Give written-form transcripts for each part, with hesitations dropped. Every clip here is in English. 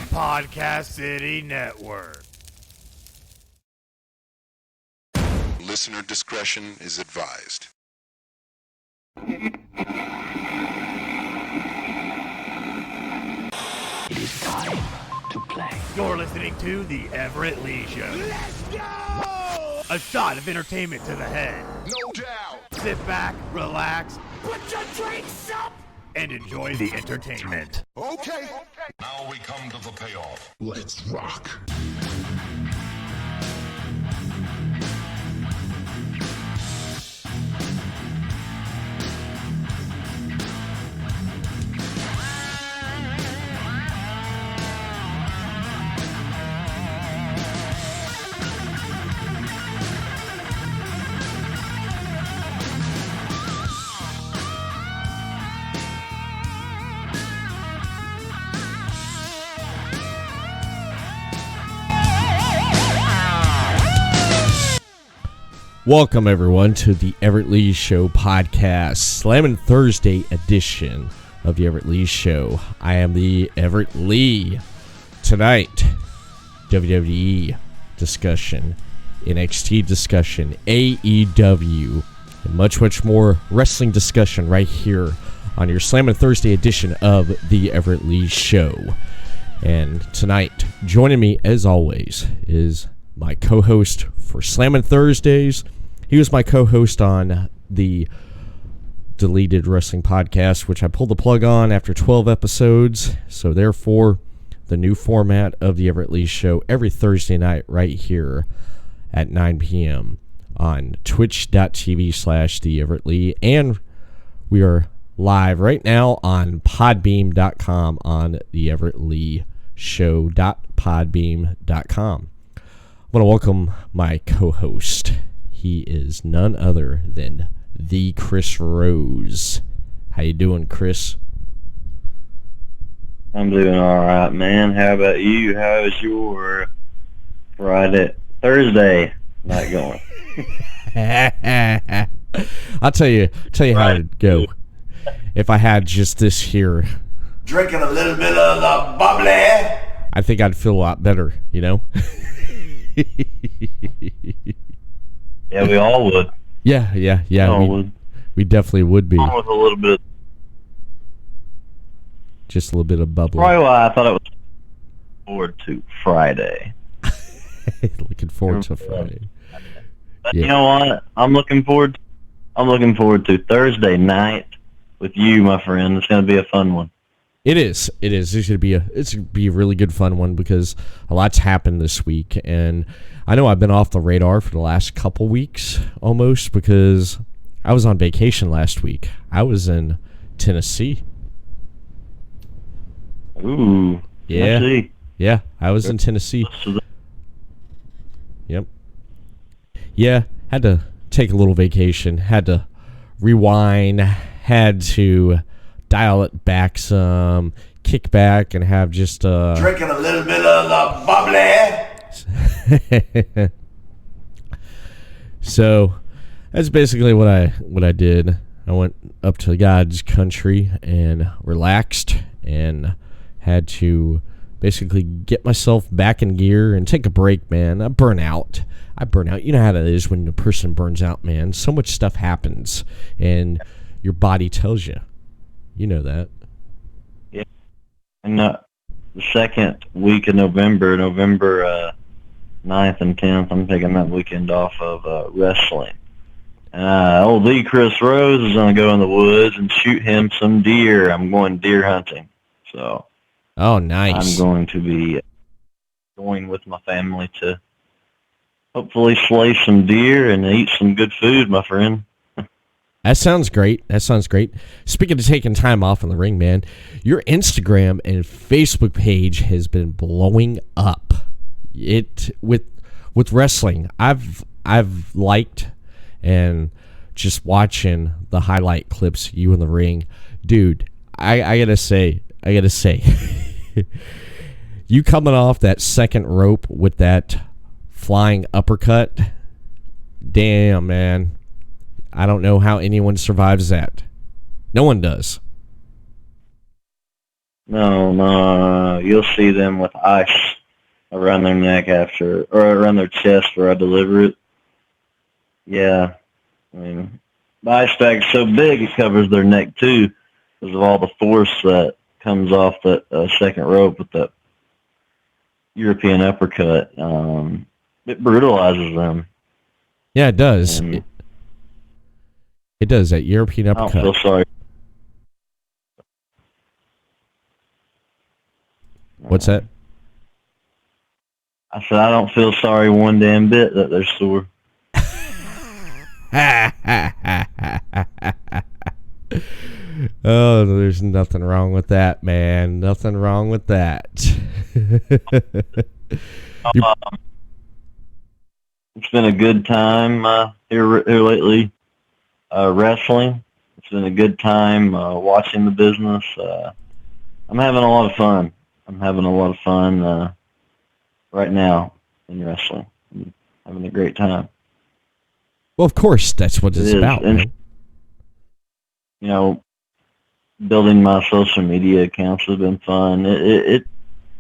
Podcast City Network. Listener discretion is advised. It is time to play. You're listening to the Everett Lee Show. Let's go! A shot of entertainment to the head. No doubt. Sit back, relax, put your drinks up, and enjoy the entertainment. Okay. Now we come to the payoff. Let's rock. Welcome, everyone, to the Everett Lee Show podcast, Slammin Thursday edition of the Everett Lee Show. I am the Everett Lee. Tonight, WWE discussion, NXT discussion, AEW, and much, much more wrestling discussion right here on your Slammin Thursday edition of the Everett Lee Show. And tonight, joining me, as always, is my co-host for Slammin Thursdays. He was my co-host on the Deleted Wrestling Podcast, which I pulled the plug on after 12 episodes. So therefore, the new format of the Everett Lee Show every Thursday night right here at 9 p.m. on twitch.tv/the Everett Lee. And we are live right now on podbeam.com on the Everett Lee Show.podbeam.com. I want to welcome my co-host. He is none other than the Chris Rose. How you doing, Chris? I'm doing all right, man. How about you? How is your Thursday night going? I'll tell you how it'd go. If I had just this here, Drinking a little bit of the bubbly. I think I'd feel a lot better, you know? Yeah, we all would. Yeah. Would. We definitely would be. With a little bit. Just a little bit of bubbly. Probably why I thought it was forward to Friday. Looking forward to Friday. But You know what? I'm looking forward to Thursday night with you, my friend. It's going to be a fun one. It is. It's going to be a really good fun one because a lot's happened this week, and I know I've been off the radar for the last couple weeks almost because I was on vacation last week. I was in Tennessee. Ooh. Yeah. Tennessee. Yeah, I was in Tennessee. Yep. Yeah, had to take a little vacation. Had to rewind. Had to dial it back some, kick back, and have just Drinking a little bit of the bubbly. So that's basically what I did. I went up to God's country and relaxed and had to basically get myself back in gear and take a break, man. I burn out. You know how that is when a person burns out, man. So much stuff happens and your body tells you. You know that. Yeah. And the second week of November 9th and 10th, I'm taking that weekend off of wrestling. Old D. Chris Rose is going to go in the woods and shoot him some deer. I'm going deer hunting. So, oh, nice. I'm going to be going with my family to hopefully slay some deer and eat some good food, my friend. That sounds great. Speaking of taking time off in the ring, man, your Instagram and Facebook page has been blowing up. It with wrestling. I've liked and just watching the highlight clips of you in the ring, dude. I gotta say, you coming off that second rope with that flying uppercut, damn, man. I don't know how anyone survives that. No one does. No. You'll see them with ice around their neck or around their chest where I deliver it. Yeah. I mean, the ice bag's so big it covers their neck too because of all the force that comes off that second rope with that European uppercut. It brutalizes them. Yeah, it does. And It does, that European I don't uppercut. feel sorry. What's that? I said I don't feel sorry one damn bit that they're sore. Oh, there's nothing wrong with that, man. Nothing wrong with that. It's been a good time here lately wrestling. It's been a good time watching the business. I'm having a lot of fun. Right now in wrestling. I'm having a great time. Well, of course, that's what it's about, And, man. you know, building my social media accounts has been fun. It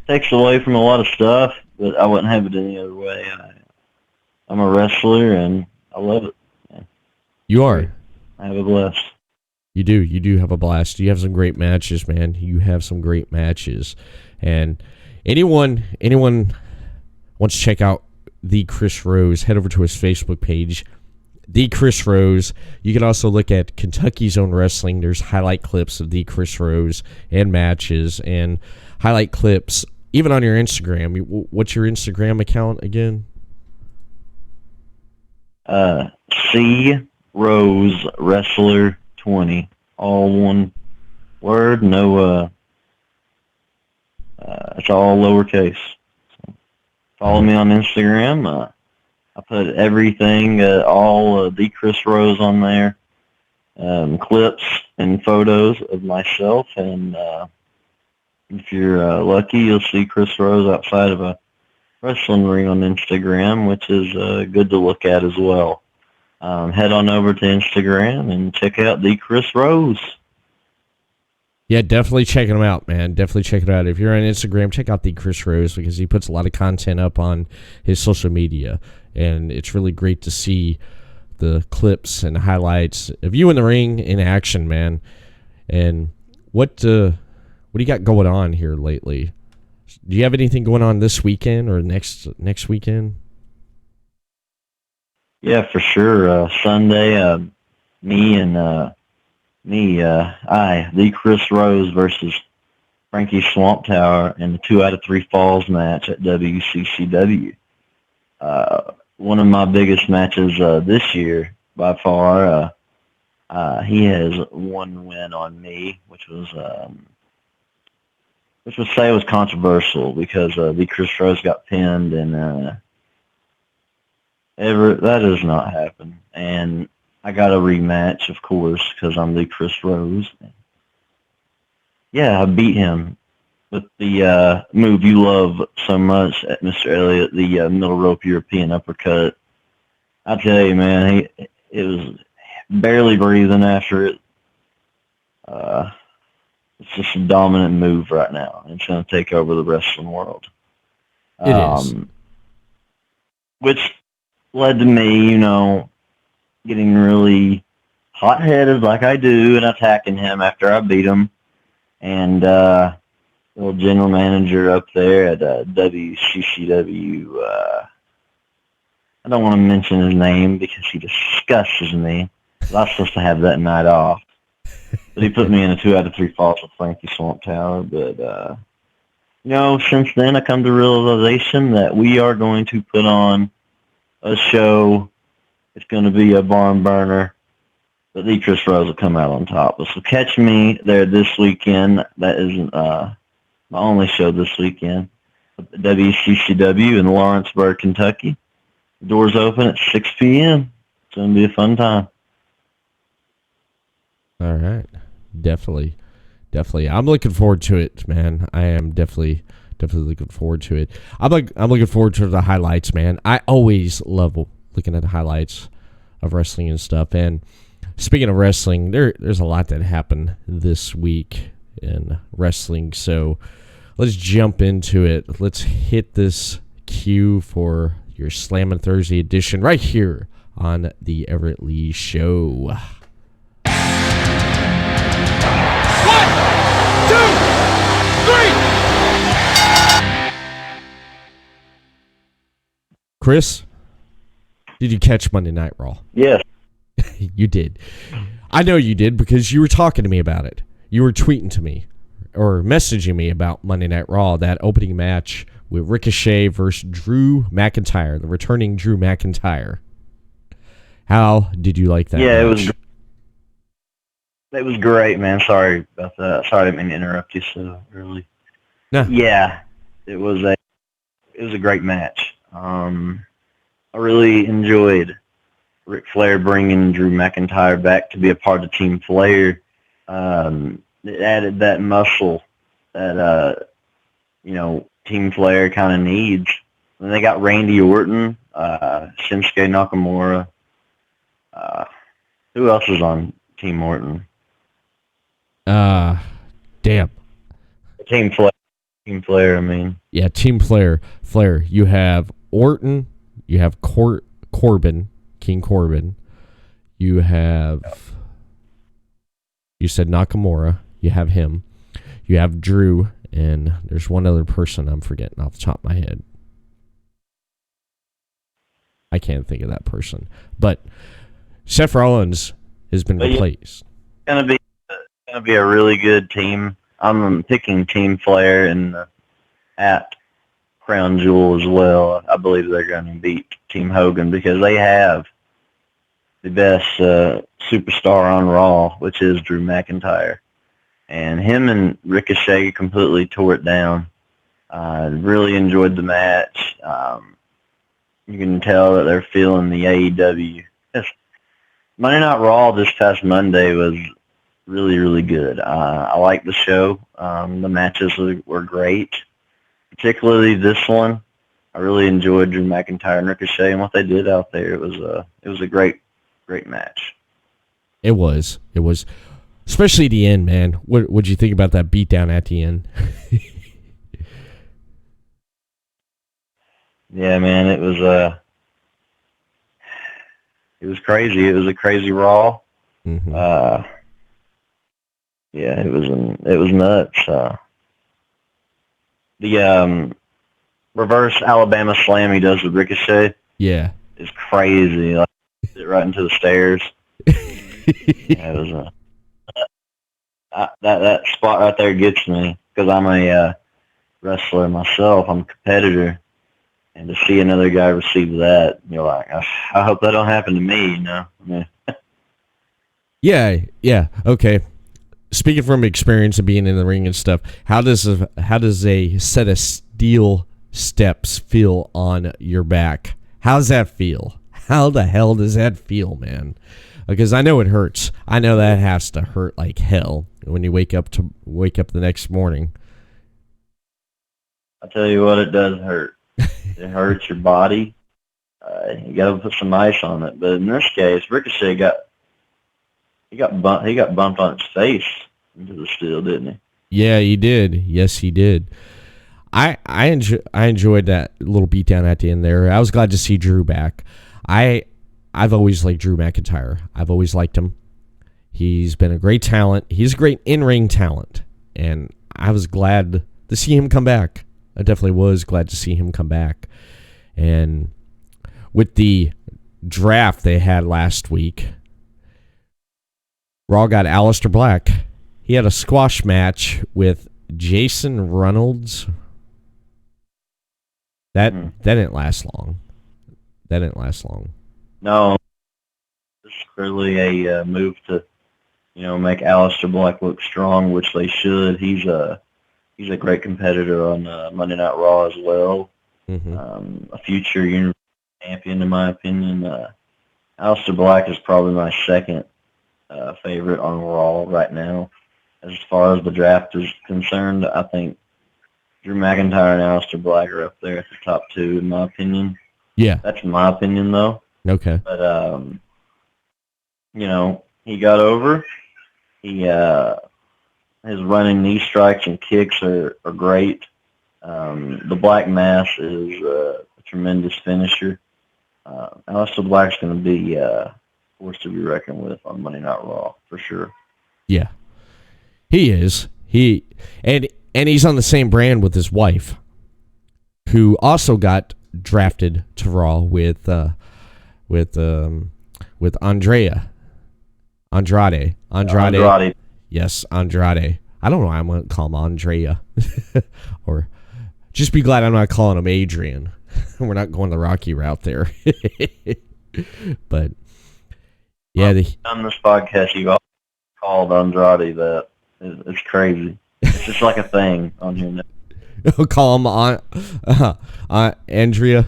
takes away from a lot of stuff, but I wouldn't have it any other way. I'm a wrestler, and I love it. Man. You are. I have a blast. You do. You do have a blast. You have some great matches, man. You have some great matches. And anyone wants to check out The Chris Rose, head over to his Facebook page, The Chris Rose. You can also look at Kentucky's Own Wrestling. There's highlight clips of The Chris Rose and matches and highlight clips, even on your Instagram. What's your Instagram account again? C Rose Wrestler 20, all one word. No, it's all lowercase. So follow me on Instagram. I put everything, all the Chris Rose on there, clips and photos of myself, and if you're lucky, you'll see Chris Rose outside of a wrestling ring on Instagram, which is good to look at as well. Head on over to Instagram and check out the Chris Rose. Yeah, definitely check him out, man. Definitely check it out. If you're on Instagram, check out the Chris Rose because he puts a lot of content up on his social media, and it's really great to see the clips and highlights of you in the ring in action, man. And what do you got going on here lately? Do you have anything going on this weekend or next weekend? Yeah, for sure. Sunday, the Chris Rose versus Frankie Swamp Tower in the 2 out of 3 falls match at WCCW. One of my biggest matches this year by far. He has one win on me, which was say was controversial because the Chris Rose got pinned, and Everett, that does not happen. And I got a rematch, of course, because I'm the Chris Rose. Yeah, I beat him with the move you love so much, Mr. Elliott, the middle rope European uppercut. I tell you, man, it was barely breathing after it. It's just a dominant move right now. It's going to take over the wrestling world. It is. Which led to me, getting really hot-headed like I do and attacking him after I beat him. And the little general manager up there at WCCW, I don't want to mention his name because he disgusts me. I was supposed to have that night off. But he put me in a 2 out of 3 falls with Frankie Swamp Tower. But, since then I come to realization that we are going to put on a show. It's going to be a barn burner. But the Chris Rose will come out on top. So catch me there this weekend. That is my only show this weekend. At WCCW in Lawrenceburg, Kentucky. The doors open at 6 p.m. It's going to be a fun time. All right. Definitely. I'm looking forward to it, man. I am definitely looking forward to it. I'm looking forward to the highlights, man. I always love looking at the highlights of wrestling and stuff. And speaking of wrestling, there's a lot that happened this week in wrestling. So let's jump into it. Let's hit this cue for your Slammin' Thursday edition right here on the Everett Lee Show. 1, 2, 3. Chris, did you catch Monday Night Raw? Yes. You did. I know you did because you were talking to me about it. You were tweeting to me or messaging me about Monday Night Raw, that opening match with Ricochet versus Drew McIntyre, the returning Drew McIntyre. How did you like that match? It was great, man. Sorry about that. Sorry I didn't mean to interrupt you so early. No. Yeah, it was a great match. I really enjoyed Ric Flair bringing Drew McIntyre back to be a part of Team Flair. It added that muscle that Team Flair kind of needs. And they got Randy Orton, Shinsuke Nakamura. Who else is on Team Orton? Damn. Team Flair, I mean. Yeah, Team Flair. You have Orton. You have Corbin, King Corbin. You have... You said Nakamura. You have him. You have Drew. And there's one other person I'm forgetting off the top of my head. I can't think of that person. But Seth Rollins has been replaced. It's gonna be a really good team. I'm picking Team Flair and at Crown Jewel as well. I believe they're going to beat Team Hogan because they have the best superstar on Raw, which is Drew McIntyre. And him and Ricochet completely tore it down. Really enjoyed the match. You can tell that they're feeling the AEW. Monday Night Raw this past Monday was really, really good. I liked the show. The matches were great, particularly this one. I really enjoyed Drew McIntyre and Ricochet and what they did out there. It was a great match. It was. Especially the end, man. What'd you think about that beatdown at the end? Yeah, man, it was crazy. It was a crazy Raw. Mm-hmm. Yeah, it was nuts. The reverse Alabama slam he does with Ricochet, yeah, is crazy. Like, it right into the stairs. Yeah, it was that spot right there gets me because I'm a wrestler myself. I'm a competitor, and to see another guy receive that, you're like, I hope that don't happen to me. You know? Yeah. Okay. Speaking from experience of being in the ring and stuff, how does a set of steel steps feel on your back? How's that feel? How the hell does that feel, man? Because I know it hurts. I know that has to hurt like hell when you wake up the next morning. I tell you what, it does hurt. It hurts your body. You got to put some ice on it. But in this case, Ricochet got bumped on his face into the steel, didn't he? Yeah, he did. Yes, he did. I enjoyed that little beatdown at the end there. I was glad to see Drew back. I've always liked Drew McIntyre. I've always liked him. He's been a great talent. He's a great in-ring talent, and I was glad to see him come back. I definitely was glad to see him come back. And with the draft they had last week, Raw got Aleister Black. He had a squash match with Jason Reynolds. That didn't last long. No, this is clearly a move to, make Aleister Black look strong, which they should. He's a great competitor on Monday Night Raw as well. Mm-hmm. A future Universal Champion, in my opinion. Aleister Black is probably my second favorite on Raw right now. As far as the draft is concerned, I think Drew McIntyre and Aleister Black are up there at the top two, in my opinion. Yeah. That's my opinion, though. Okay. But, he got over. He his running knee strikes and kicks are great. The Black Mass is a tremendous finisher. Aleister Black's going to be a force to be reckoned with on Monday Night Raw for sure. Yeah, he is. And he's on the same brand with his wife, who also got drafted to Raw with Andrade. Yes, Andrade. I don't know why I'm going to call him Andrea. Or just be glad I'm not calling him Adrian. We're not going the Rocky route there. But, yeah. On this podcast, you've all called Andrade that. It's crazy. It's just like a thing on here now. I'll call him Andrea.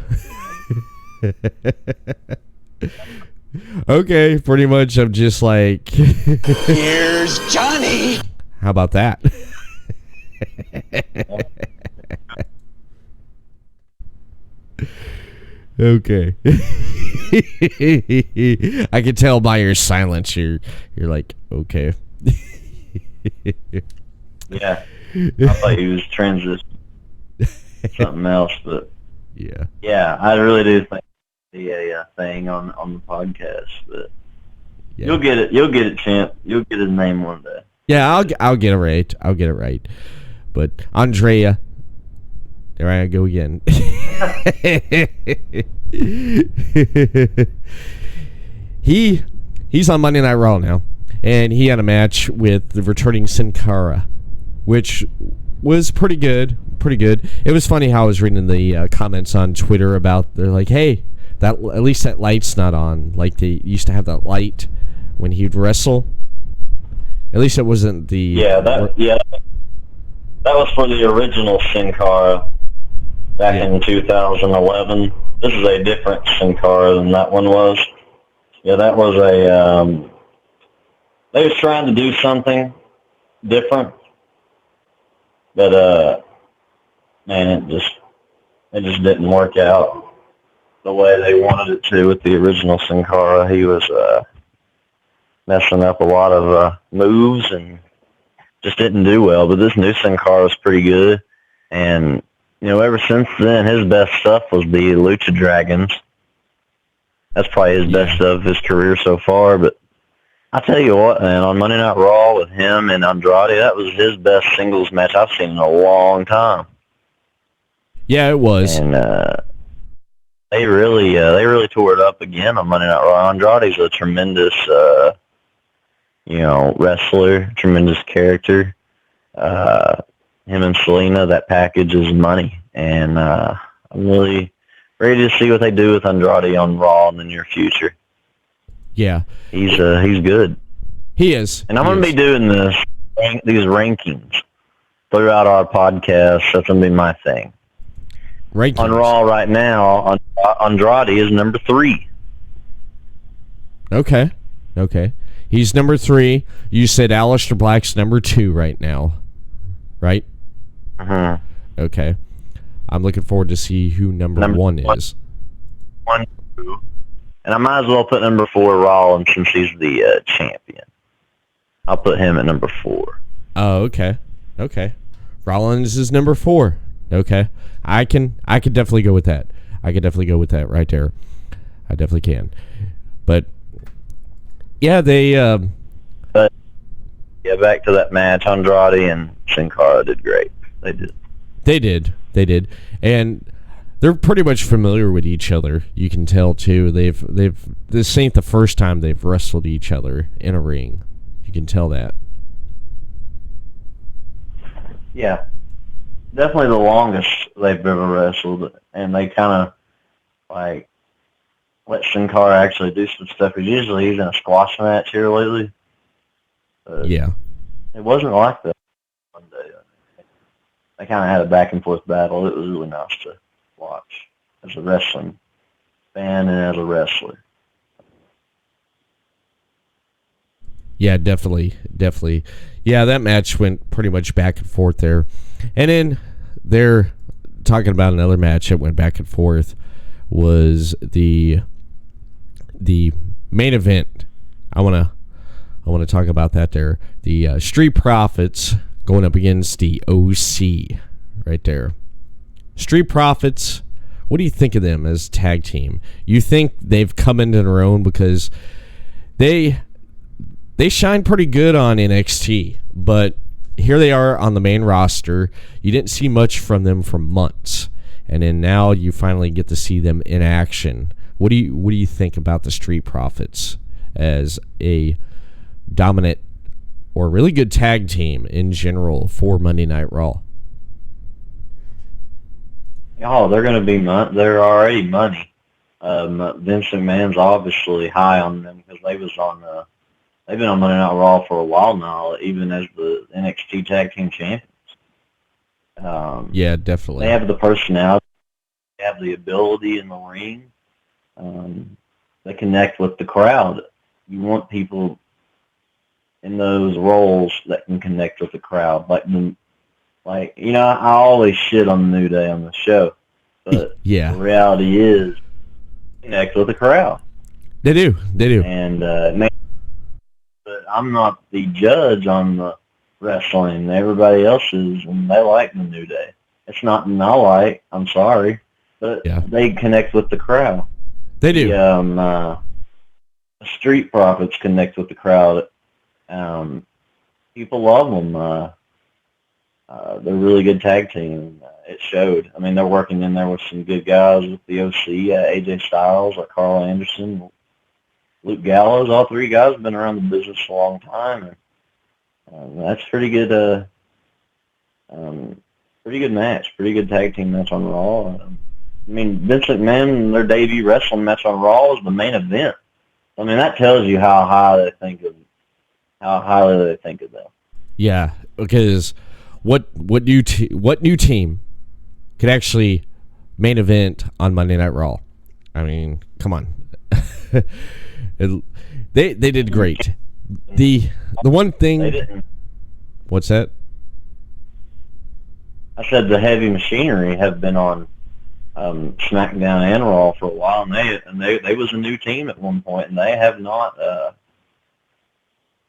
Okay, pretty much I'm just like... Here's Johnny! How about that? Okay. I can tell by your silence you're like, okay. Yeah. I thought he was transitioning something else, but yeah, I really do think the thing on the podcast, but you'll get it, champ. You'll get his name one day. Yeah, I'll get it right. But Andrea, there I go again. He's on Monday Night Raw now, and he had a match with the returning Sin Cara, which was pretty good. It was funny how I was reading the comments on Twitter about, they're like, hey, that at least that light's not on. Like they used to have that light when he'd wrestle. At least it wasn't the... That was for the original Sin Cara back in 2011. This is a different Sin Cara than that one was. Yeah, that was a... they was trying to do something different, but man, it just didn't work out the way they wanted it to with the original Sin Cara. He was messing up a lot of moves and just didn't do well. But this new Sin Cara was pretty good, and ever since then, his best stuff was the Lucha Dragons. That's probably his best of his career so far. But I tell you what, man, on Monday Night Raw with him and Andrade, that was his best singles match I've seen in a long time. Yeah, it was. And they really tore it up again on Monday Night Raw. Andrade's a tremendous, wrestler, tremendous character. Him and Selena, that package is money, and I'm really ready to see what they do with Andrade on Raw in the near future. Yeah, he's good. He is, and I'm going to be doing these rankings throughout our podcast. That's going to be my thing. Rankings. On Raw right now, Andrade is number 3. Okay. He's number 3. You said Aleister Black's number 2 right now, right? Okay. I'm looking forward to see who number 1 is. 1, 2. And I might as well put number 4 Rollins since he's the champion. I'll put him at number 4. Oh, okay. Rollins is number 4. Okay. I can definitely go with that. I can definitely go with that right there. I definitely can. But yeah, they but yeah, back to that match, Andrade and Sin Cara did great. They did. And they're pretty much familiar with each other. You can tell too. This ain't the first time they've wrestled each other in a ring. You can tell that. Yeah. Definitely the longest they've ever wrestled, and they kind of let Sin Cara actually do some stuff. Because usually he's in a squash match here lately. Yeah. It wasn't like that one day. They kind of had a back and forth battle. It was really nice to watch as a wrestling fan and as a wrestler. Yeah, definitely. Yeah, that match went pretty much back and forth there. And then they're talking about another match that went back and forth was the main event. I want I want to talk about that there. The Street Profits going up against the OC right there. Street Profits, what do you think of them as a tag team? You think they've come into their own because they shine pretty good on NXT, but here they are on the main roster. You didn't see much from them for months, and then now you finally get to see them in action. What do you think about the Street Profits as a dominant or really good tag team in general for Monday Night Raw? Oh, they're going to be they're already money. Vince McMahon's obviously high on them because they've been on Monday Night Raw for a while now, even as the NXT Tag Team Champions. Yeah, definitely. They have the personality, they have the ability in the ring. They connect with the crowd. You want people in those roles that can connect with the crowd. I always shit on the New Day on the show, but yeah, the reality is connect with the crowd. They do. And but I'm not the judge on the wrestling. Everybody else is, and they like the New Day. It's not an I like. I'm sorry, but they connect with the crowd. They do. The Street Profits connect with the crowd. People love them. They're a really good tag team. It showed. I mean, they're working in there with some good guys with the OC, AJ Styles, like Carl Anderson, Luke Gallows. All three guys have been around the business a long time. And that's pretty good. Pretty good match. Pretty good tag team match on Raw. I mean, Vince McMahon, their debut wrestling match on Raw was the main event. I mean, that tells you how highly they think of them. Yeah, because what new team could actually main event on Monday Night Raw? I mean, come on. They did great. The one thing. They didn't. What's that? I said the Heavy Machinery have been on SmackDown and Raw for a while, and they was a new team at one point, and they have not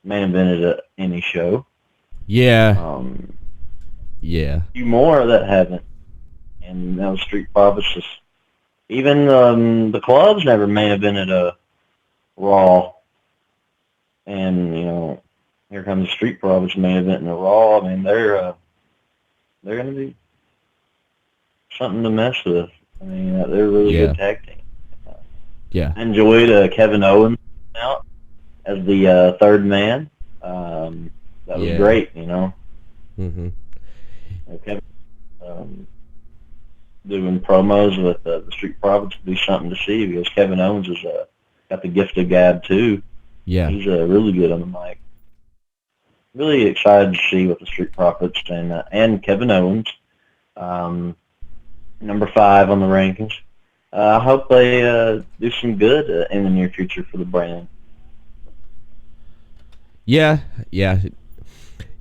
main evented any show. Yeah. Yeah. A few more that haven't, and now Street Profits just even the clubs never main evented a Raw, and here comes the Street Profits main event in the Raw. I mean, they're going to be something to mess with. I mean, they're a really good tag team. Yeah. I enjoyed Kevin Owens out as the third man. That was great, Mm-hmm. Kevin doing promos with the Street Profits would be something to see because Kevin Owens has got the gift of gab too. Yeah. He's really good on the mic. Really excited to see what the Street Profits and Kevin Owens, number 5 on the rankings. I hope they do some good in the near future for the brand. Yeah.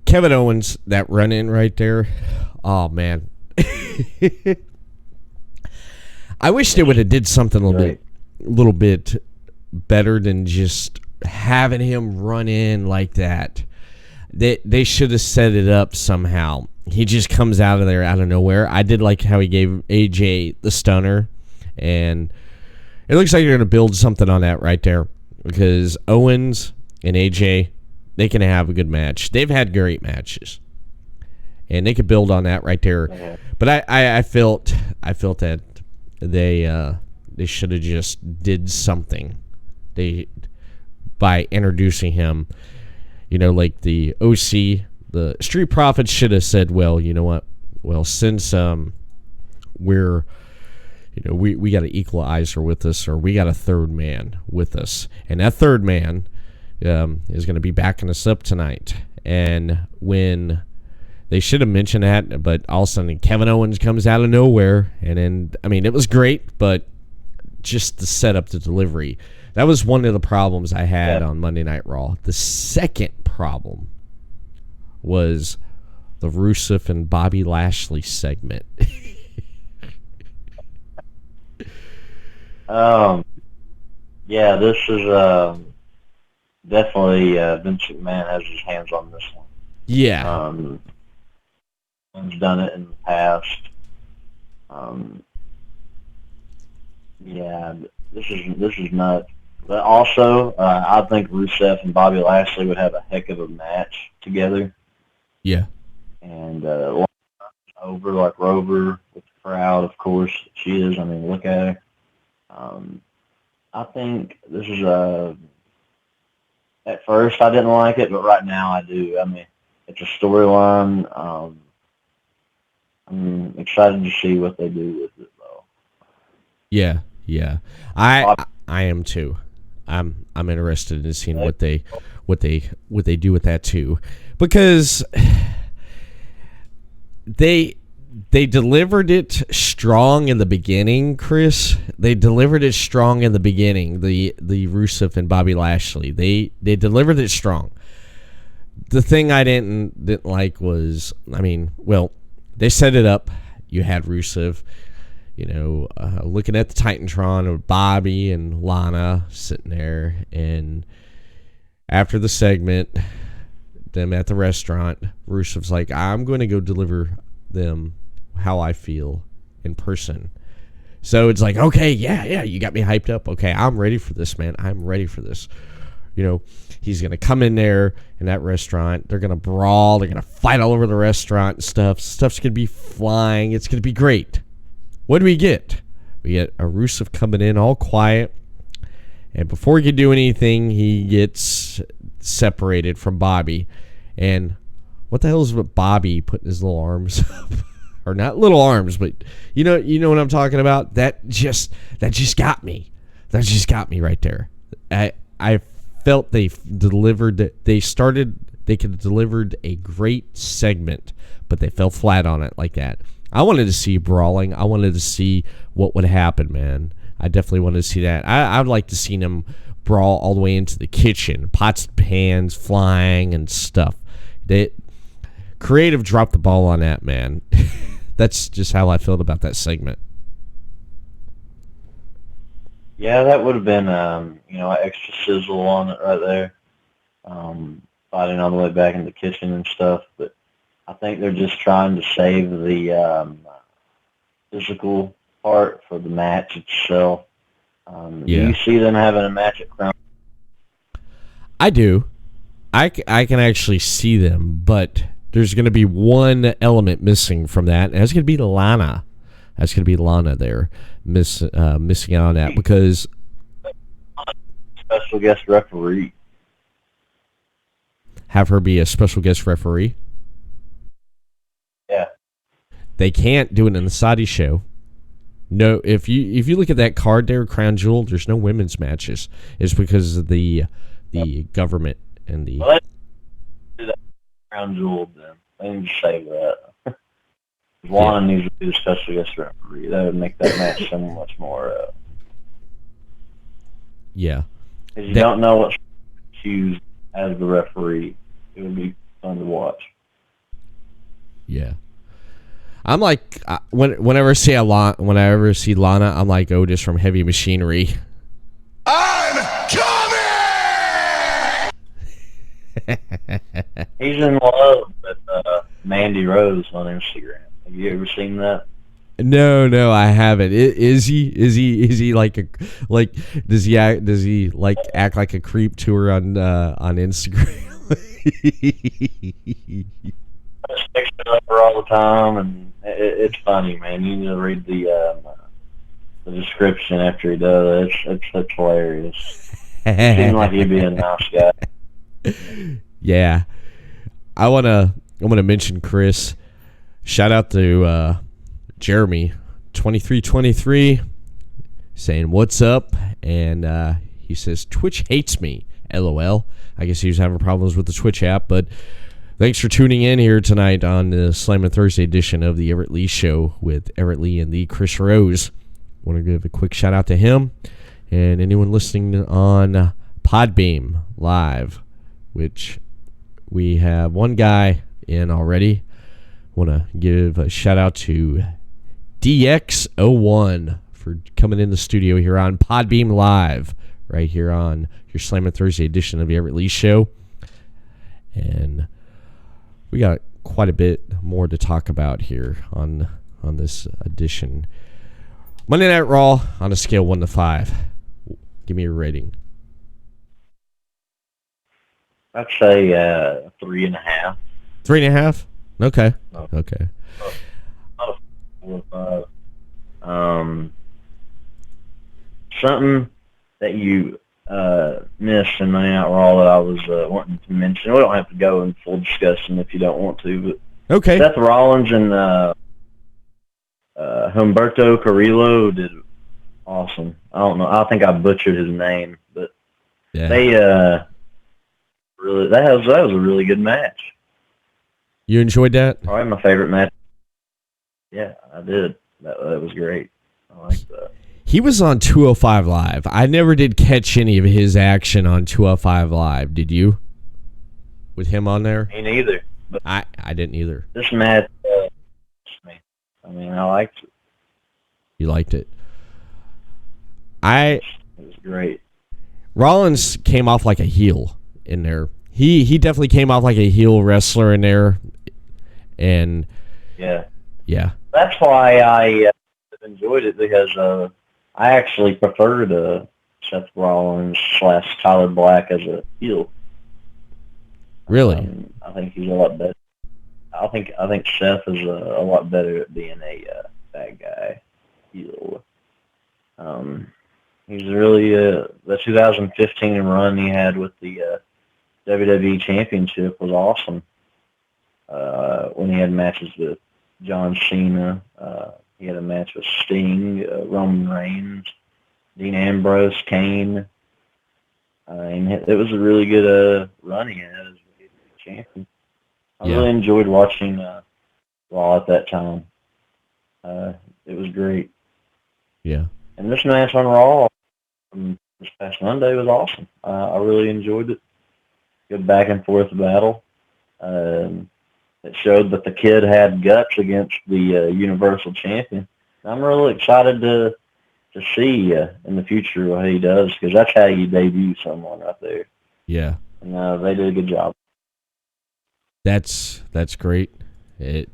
Kevin Owens, that run-in right there. Oh, man. I wish they would have did something a little bit better than just having him run in like that. They should have set it up somehow. He just comes out of there out of nowhere. I did like how he gave AJ the stunner, and it looks like you're going to build something on that right there because Owens and AJ, they can have a good match. They've had great matches, and they could build on that right there. Yeah. But I felt that they should have just did something. By introducing him, like the OC, the Street Profits should have said, well, you know what? Well, since we're, we got an equalizer with us, or we got a third man with us, and that third man is going to be backing us up tonight. And when they should have mentioned that, but all of a sudden Kevin Owens comes out of nowhere, and then it was great, but just the setup, the delivery. That was one of the problems I had on Monday Night Raw. The second problem was the Rusev and Bobby Lashley segment. Yeah, this is definitely Vince McMahon has his hands on this one. Yeah. He's done it in the past. Yeah, this is nuts. But also, I think Rusev and Bobby Lashley would have a heck of a match together. Yeah. And over like Rover with the crowd, of course she is. I mean, look at her. I think this is at first I didn't like it, but right now I do. I mean, it's a storyline. I'm excited to see what they do with it, though. Yeah. Yeah. I am too. I'm interested in seeing what they do with that too, because they delivered it strong in the beginning, Chris. They delivered it strong in the beginning. The Rusev and Bobby Lashley. They delivered it strong. The thing I didn't like was, I mean, well, they set it up. You had Rusev, looking at the Titantron of Bobby and Lana sitting there, and after the segment, them at the restaurant, Rusev's like, I'm going to go deliver them how I feel in person. So it's like, okay, yeah, you got me hyped up. Okay, I'm ready for this, man. I'm ready for this. He's going to come in there in that restaurant. They're going to brawl. They're going to fight all over the restaurant and stuff. Stuff's going to be flying. It's going to be great. What do we get? We get a Rusev coming in all quiet. And before he can do anything, he gets separated from Bobby. And what the hell is with Bobby putting his little arms up? Or not little arms, but you know what I'm talking about? That just got me. That just got me right there. I felt they could have delivered a great segment, but they fell flat on it like that. I wanted to see brawling. I wanted to see what would happen, man. I definitely wanted to see that. I'd like to see them brawl all the way into the kitchen, pots and pans flying and stuff. Creative dropped the ball on that, man. That's just how I felt about that segment. Yeah, that would have been, extra sizzle on it right there. Fighting all the way back in the kitchen and stuff. But I think they're just trying to save the physical part for the match itself. Do you see them having a match at Crown? I do. I can actually see them, but there's going to be one element missing from that, and that's going to be Lana. That's going to be Lana there missing out on that because special guest referee. Have her be a special guest referee? Yeah. They can't do it in the Saudi show. No, if you look at that card there, Crown Jewel, there's no women's matches. It's because of the government and the. Well, let's do that Crown Jewel then. Let me just say that. Lana needs to be the special guest referee. That would make that match so much more. Yeah. If you don't know what to choose as the referee, it would be fun to watch. Yeah. I'm like whenever I see Lana, I'm like Otis from Heavy Machinery. I'm coming! He's in love with Mandy Rose on Instagram. Have you ever seen that? No, I haven't. Is he like does he act like a creep to her on Instagram? Pictures of her all the time, and it's funny, man. You need to read the description after he does it. It's hilarious. It seems like he'd be a nice guy. Yeah, I wanna mention Chris. Shout out to Jeremy 2323 saying what's up, and he says Twitch hates me. LOL. I guess he was having problems with the Twitch app, but thanks for tuning in here tonight on the Slammin Thursday edition of the Everett Lee Show with Everett Lee and the Chris Rose. Want to give a quick shout out to him and anyone listening on Podbeam Live, which we have one guy in already. Want to give a shout out to DX01 for coming in the studio here on Podbeam Live right here on your Slammin Thursday edition of the Everett Lee Show. And we got quite a bit more to talk about here on this edition. Monday Night Raw on a scale 1 to 5. Give me a rating. I'd say 3.5. 3.5? Okay. No. Okay. Not a 4 or 5. Something that you missed in Monday Night Raw that I was wanting to mention. We don't have to go in full discussion if you don't want to, but Okay. Seth Rollins and Humberto Carrillo did awesome. I don't know. I think I butchered his name, but Yeah. they really that was a really good match. You enjoyed that? Probably my favorite match. Yeah, I did. That was great. I liked that. He was on 205 Live. I never did catch any of his action on 205 Live. Did you? With him on there? Me neither. But I didn't either. this match, I mean, I liked it. You liked it. It was great. Rollins came off like a heel in there. He definitely came off like a heel wrestler in there. And Yeah. That's why I enjoyed it, because I actually preferred Seth Rollins / Tyler Black as a heel. Really? I think he's a lot better. I think Seth is a lot better at being a bad guy heel. He's really the 2015 run he had with the WWE Championship was awesome. When he had matches with John Cena, he had a match with Sting, Roman Reigns, Dean Ambrose, Kane. And it was a really good run he had as a champion. I really enjoyed watching Raw at that time. It was great. Yeah. And this match on Raw this past Monday was awesome. I really enjoyed it. Good back and forth battle. It showed that the kid had guts against the Universal Champion. I'm really excited to see in the future what he does, because that's how you debut someone right there. Yeah. And they did a good job. That's great. It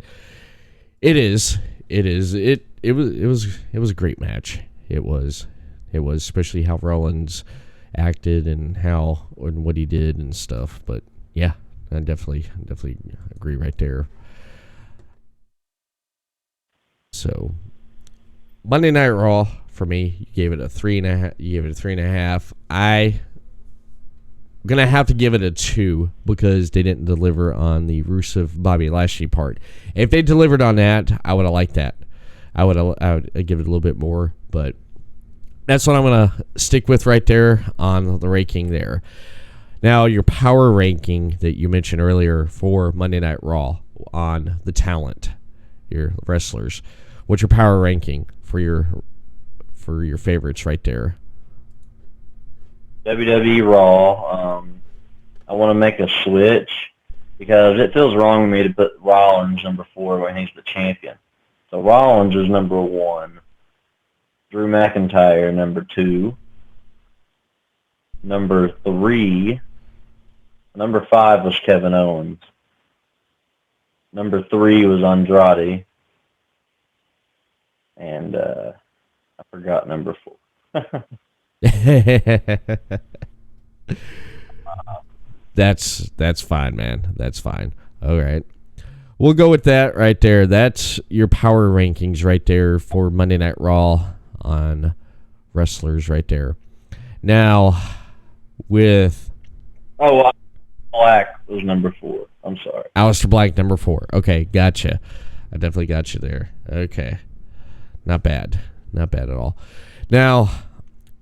is. It was a great match. It was especially how Rollins acted and what he did and stuff. But yeah, I definitely agree right there. So Monday Night Raw for me, you gave it a 3.5. You gave it a 3.5. I'm gonna have to give it a 2 because they didn't deliver on the Rusev Bobby Lashley part. If they delivered on that, I would have liked that. I would give it a little bit more, but that's what I'm gonna stick with right there on the ranking there. Now, your power ranking that you mentioned earlier for Monday Night Raw on the talent, your wrestlers. What's your power ranking for your favorites right there? WWE Raw. I want to make a switch because it feels wrong to me to put Rollins number 4 when he's the champion. So Rollins is number 1. Drew McIntyre number 2. Number 3. Number 5 was Kevin Owens. Number 3 was Andrade. And I forgot number 4. That's fine, man. That's fine. All right. We'll go with that right there. That's your power rankings right there for Monday Night Raw on wrestlers right there. Now, with... Oh, Black was number 4. I'm sorry. Aleister Black, number 4. Okay, gotcha. I definitely got you there. Okay. Not bad. Not bad at all. Now,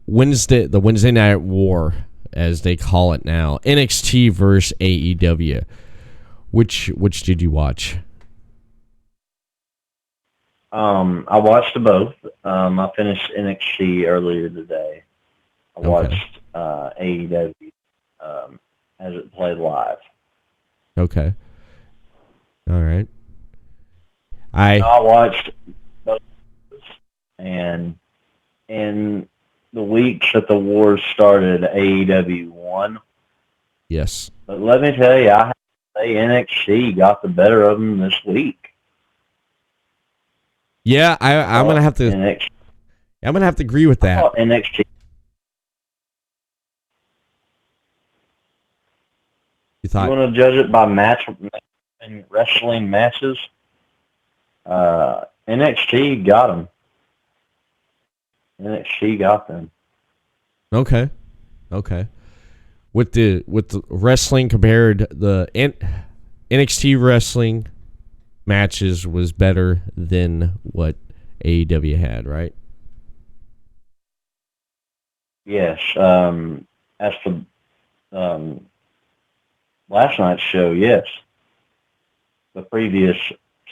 the Wednesday Night War, as they call it now, NXT versus AEW. Which did you watch? I watched both. I finished NXT earlier today. I watched AEW as it played live. Okay. All right. I watched both, and the weeks that the wars started, AEW won. Yes. But let me tell you, I have to say NXT got the better of them this week. Yeah, I'm gonna have to. NXT, I'm gonna have to agree with I that. thought NXT. You thought? You want to judge it by match and wrestling matches? NXT got them. NXT got them. Okay. With the wrestling compared, the NXT wrestling matches was better than what AEW had, right? Yes. As for last night's show, yes. The previous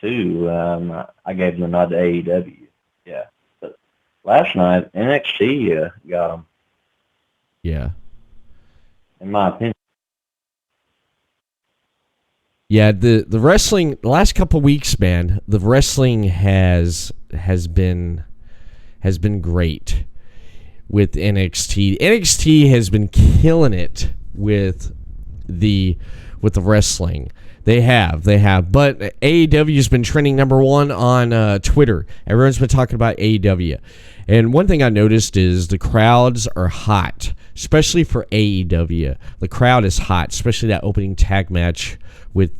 two, I gave them a nod to AEW. Yeah. But last night, NXT got them. Yeah. In my opinion. Yeah, the wrestling the last couple weeks, man, the wrestling has been great with NXT. NXT has been killing it with the wrestling. They have. But AEW has been trending #1 on Twitter. Everyone's been talking about AEW. And one thing I noticed is the crowds are hot, especially for AEW. The crowd is hot, especially that opening tag match with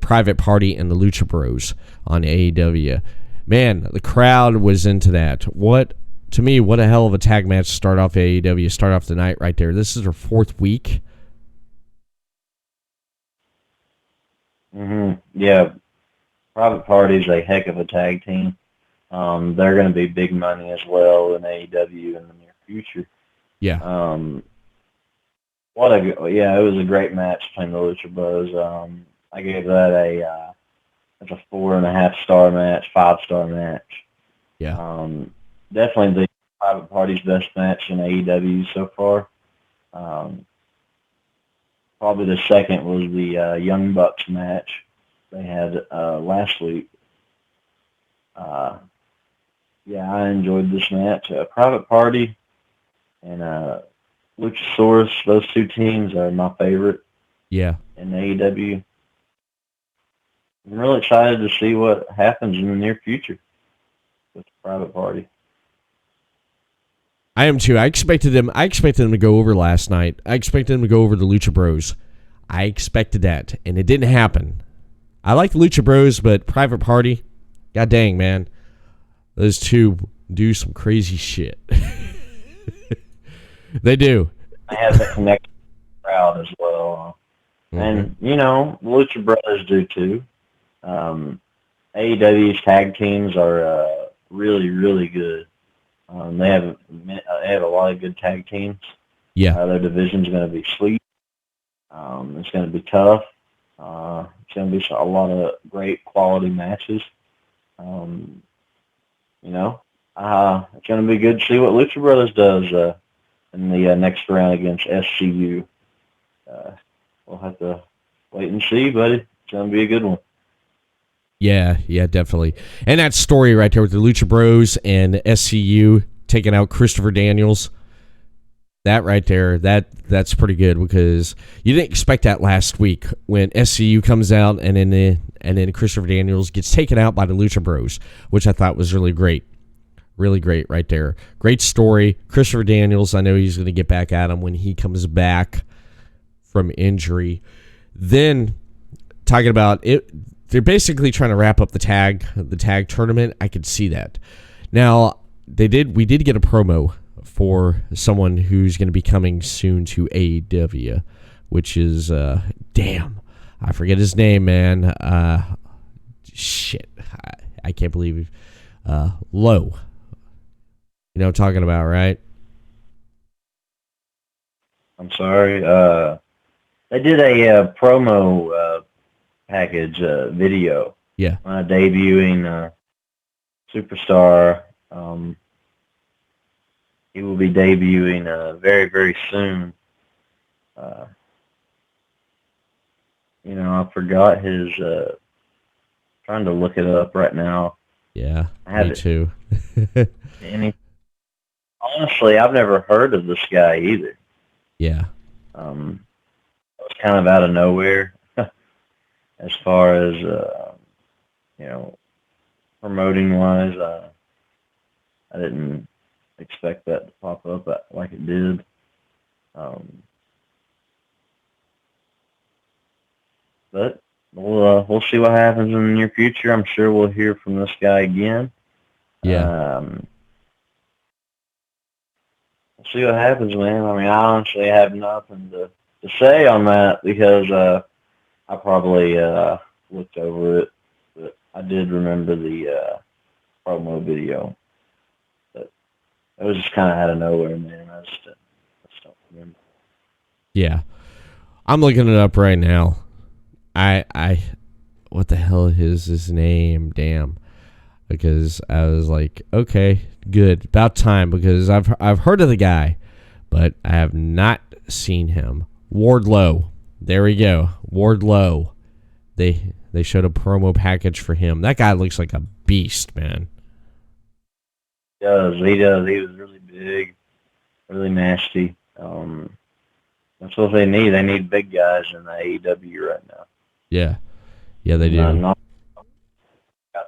Private Party and the Lucha Bros on AEW. Man, the crowd was into that. What a hell of a tag match to start off AEW. Start off the night right there. This is their 4th week. Yeah, Private Party's a heck of a tag team. They're going to be big money as well in AEW in the near future. Yeah. It was a great match between the Lucha Bros. I gave that it's a 4.5 star match, 5-star match. Yeah. Definitely the Private Party's best match in AEW so far. Probably the second was the Young Bucks match they had last week. I enjoyed this match. Private Party and Luchasaurus, those two teams are my favorite. Yeah. In AEW. I'm really excited to see what happens in the near future with the Private Party. I am too. I expected them to go over last night. I expected them to go over the Lucha Bros. I expected that, and it didn't happen. I like the Lucha Bros, but Private Party, god dang, man. Those two do some crazy shit. They do. I have the connected crowd as well. And, the Lucha Brothers do too. AEW's tag teams are really, really good. They have a lot of good tag teams. Yeah. Their division's going to be sweet. It's going to be tough. It's going to be a lot of great quality matches. It's going to be good to see what Lucha Brothers does in the next round against SCU. We'll have to wait and see, buddy. It's going to be a good one. Yeah, definitely. And that story right there with the Lucha Bros and SCU taking out Christopher Daniels, that right there, that's pretty good because you didn't expect that last week when SCU comes out and then Christopher Daniels gets taken out by the Lucha Bros, which I thought was really great. Really great right there. Great story. Christopher Daniels, I know he's going to get back at him when he comes back from injury. Then, talking about it, they're basically trying to wrap up the tag tournament. I could see that. Now, we did get a promo for someone who's going to be coming soon to AEW, which is, I forget his name, man. Shit. I can't believe Low. You know what I'm talking about, right? I'm sorry. They did a promo package video. Yeah. Debuting Superstar. He will be debuting very, very soon. I forgot his... trying to look it up right now. Yeah, I have me too. honestly, I've never heard of this guy either. Yeah. It was kind of out of nowhere as far as, you know, promoting wise. I didn't expect that to pop up like it did. But we'll see what happens in the near future. I'm sure we'll hear from this guy again. Yeah. We'll see what happens, man. I mean, I honestly have nothing to say on that because I probably looked over it, but I did remember the promo video. But it was just kind of out of nowhere, man. I just don't remember. Yeah. I'm looking it up right now. I what the hell is his name? Damn. Because I was like, okay, good. About time, because I've heard of the guy, but I have not seen him. Wardlow. There we go. Wardlow. They showed a promo package for him. That guy looks like a beast, man. He does. He does. He was really big, really nasty. That's what they need. They need big guys in the AEW right now. Yeah. Yeah, they do.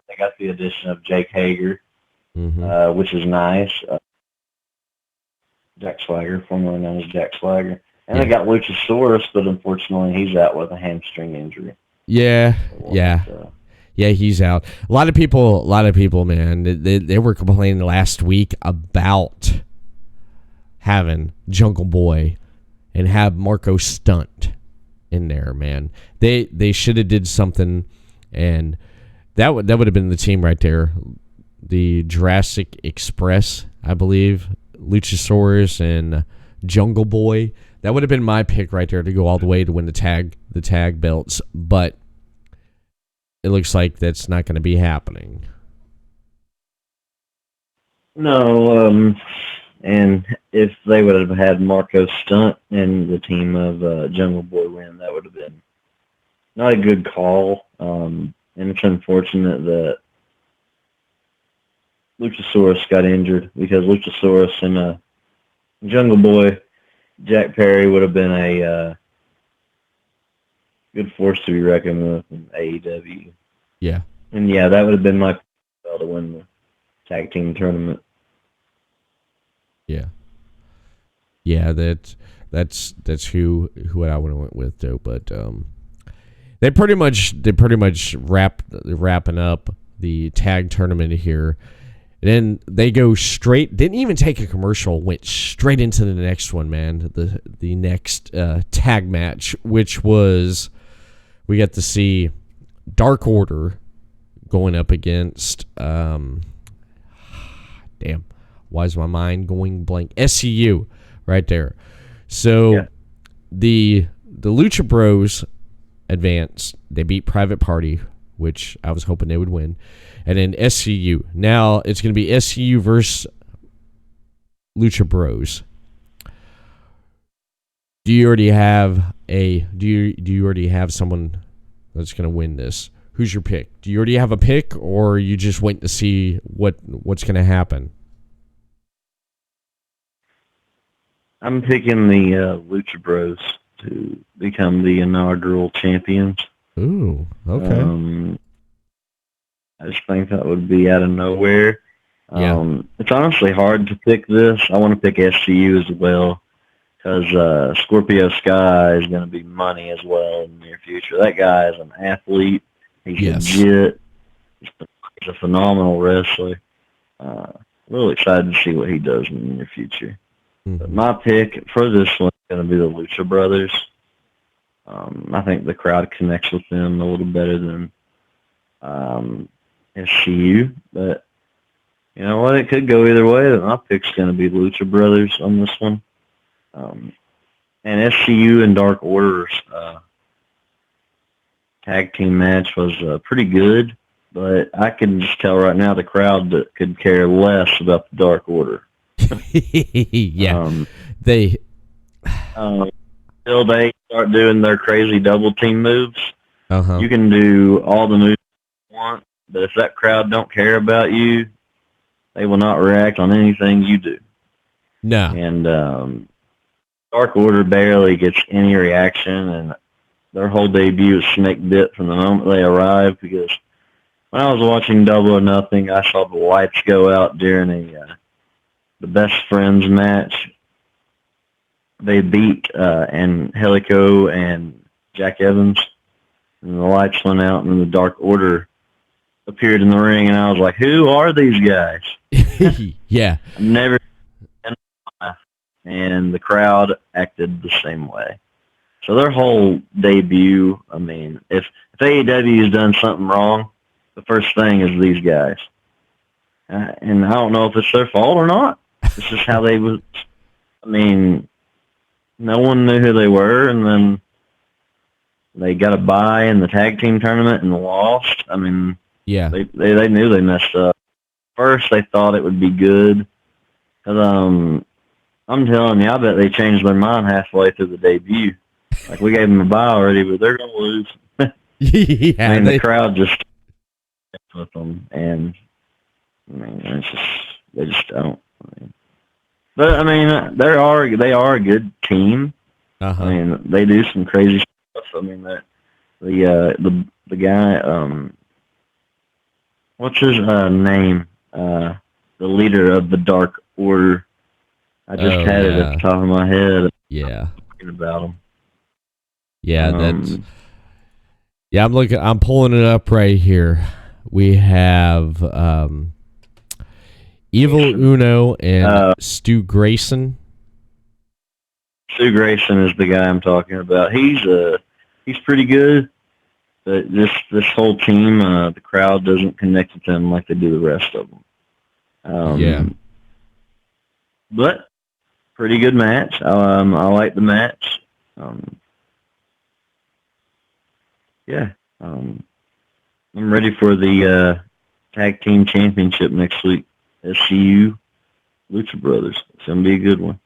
They got the addition of Jake Hager, Mm-hmm. which is nice. Jack Swagger, formerly known as Jack Swagger. And they got Luchasaurus, but unfortunately he's out with a hamstring injury. Yeah, yeah. Yeah, he's out. A lot of people, man, they were complaining last week about having Jungle Boy and have Marco Stunt in there, man. They should have did something, and that would have been the team right there. The Jurassic Express, I believe, Luchasaurus and Jungle Boy. That would have been my pick right there to go all the way to win the tag belts, but it looks like that's not going to be happening. No, and if they would have had Marco Stunt and the team of Jungle Boy win, that would have been not a good call. And it's unfortunate that Luchasaurus got injured because Luchasaurus and Jungle Boy, Jack Perry, would have been a good force to be reckoned with in AEW. Yeah. And yeah, that would have been my pick to win the tag team tournament. Yeah. Yeah, that's who I would have went with though, but they pretty much wrapping up the tag tournament here. And then they go straight, didn't even take a commercial, went straight into the next one, man. The next tag match, which was, we got to see Dark Order going up against, damn, why is my mind going blank? SCU right there. So Yeah. the Lucha Bros advanced. They beat Private Party, which I was hoping they would win. And then SCU. Now it's going to be SCU versus Lucha Bros. Do you already have someone that's going to win this? Who's your pick? Do you already have a pick, or are you just waiting to see what's going to happen? I'm picking the Lucha Bros to become the inaugural champions. Ooh, okay. I just think that would be out of nowhere. Yeah. It's honestly hard to pick this. I want to pick SCU as well because Scorpio Sky is going to be money as well in the near future. That guy is an athlete. He's legit. He's a phenomenal wrestler. Really excited to see what he does in the near future. Mm-hmm. But my pick for this one is going to be the Lucha Brothers. I think the crowd connects with them a little better than SCU, but you know what? It could go either way. My pick's going to be Lucha Brothers on this one. And SCU and Dark Order's tag team match was pretty good, but I can just tell right now the crowd that could care less about the Dark Order. Yeah. Until they start doing their crazy double team moves, Uh-huh. you can do all the moves you want, but if that crowd don't care about you, they will not react on anything you do. No. And Dark Order barely gets any reaction, and their whole debut was snake bit from the moment they arrived, because when I was watching Double or Nothing, I saw the lights go out during the Best Friends match. They beat Angelico and Jack Evans, and the lights went out, and then the Dark Order appeared in the ring, and I was like, who are these guys? Yeah. I've never seen them, and the crowd acted the same way. So their whole debut, I mean, if AEW has done something wrong, the first thing is these guys. And I don't know if it's their fault or not. This is how they was. I mean, no one knew who they were, and then they got a bye in the tag team tournament and lost. I mean, yeah, they knew they messed up. First, they thought it would be good. Cause, I'm telling you, I bet they changed their mind halfway through the debut. Like, we gave them a bye already, but they're going to lose. Yeah, I mean, the crowd just with them, and I mean, it's just, they just don't. But I mean, they are a good team. Uh-huh. I mean, they do some crazy stuff. I mean, the guy, what's his name? The leader of the Dark Order. I just had it at the top of my head. Yeah. Talking about him. Yeah, that's. Yeah, I'm pulling it up right here. We have Evil Uno and Stu Grayson. Stu Grayson is the guy I'm talking about. He's pretty good, but this whole team, the crowd doesn't connect with them like they do the rest of them. Yeah. But pretty good match. I like the match. Yeah. I'm ready for the tag team championship next week. SCU, Lucha Brothers. It's gonna be a good one.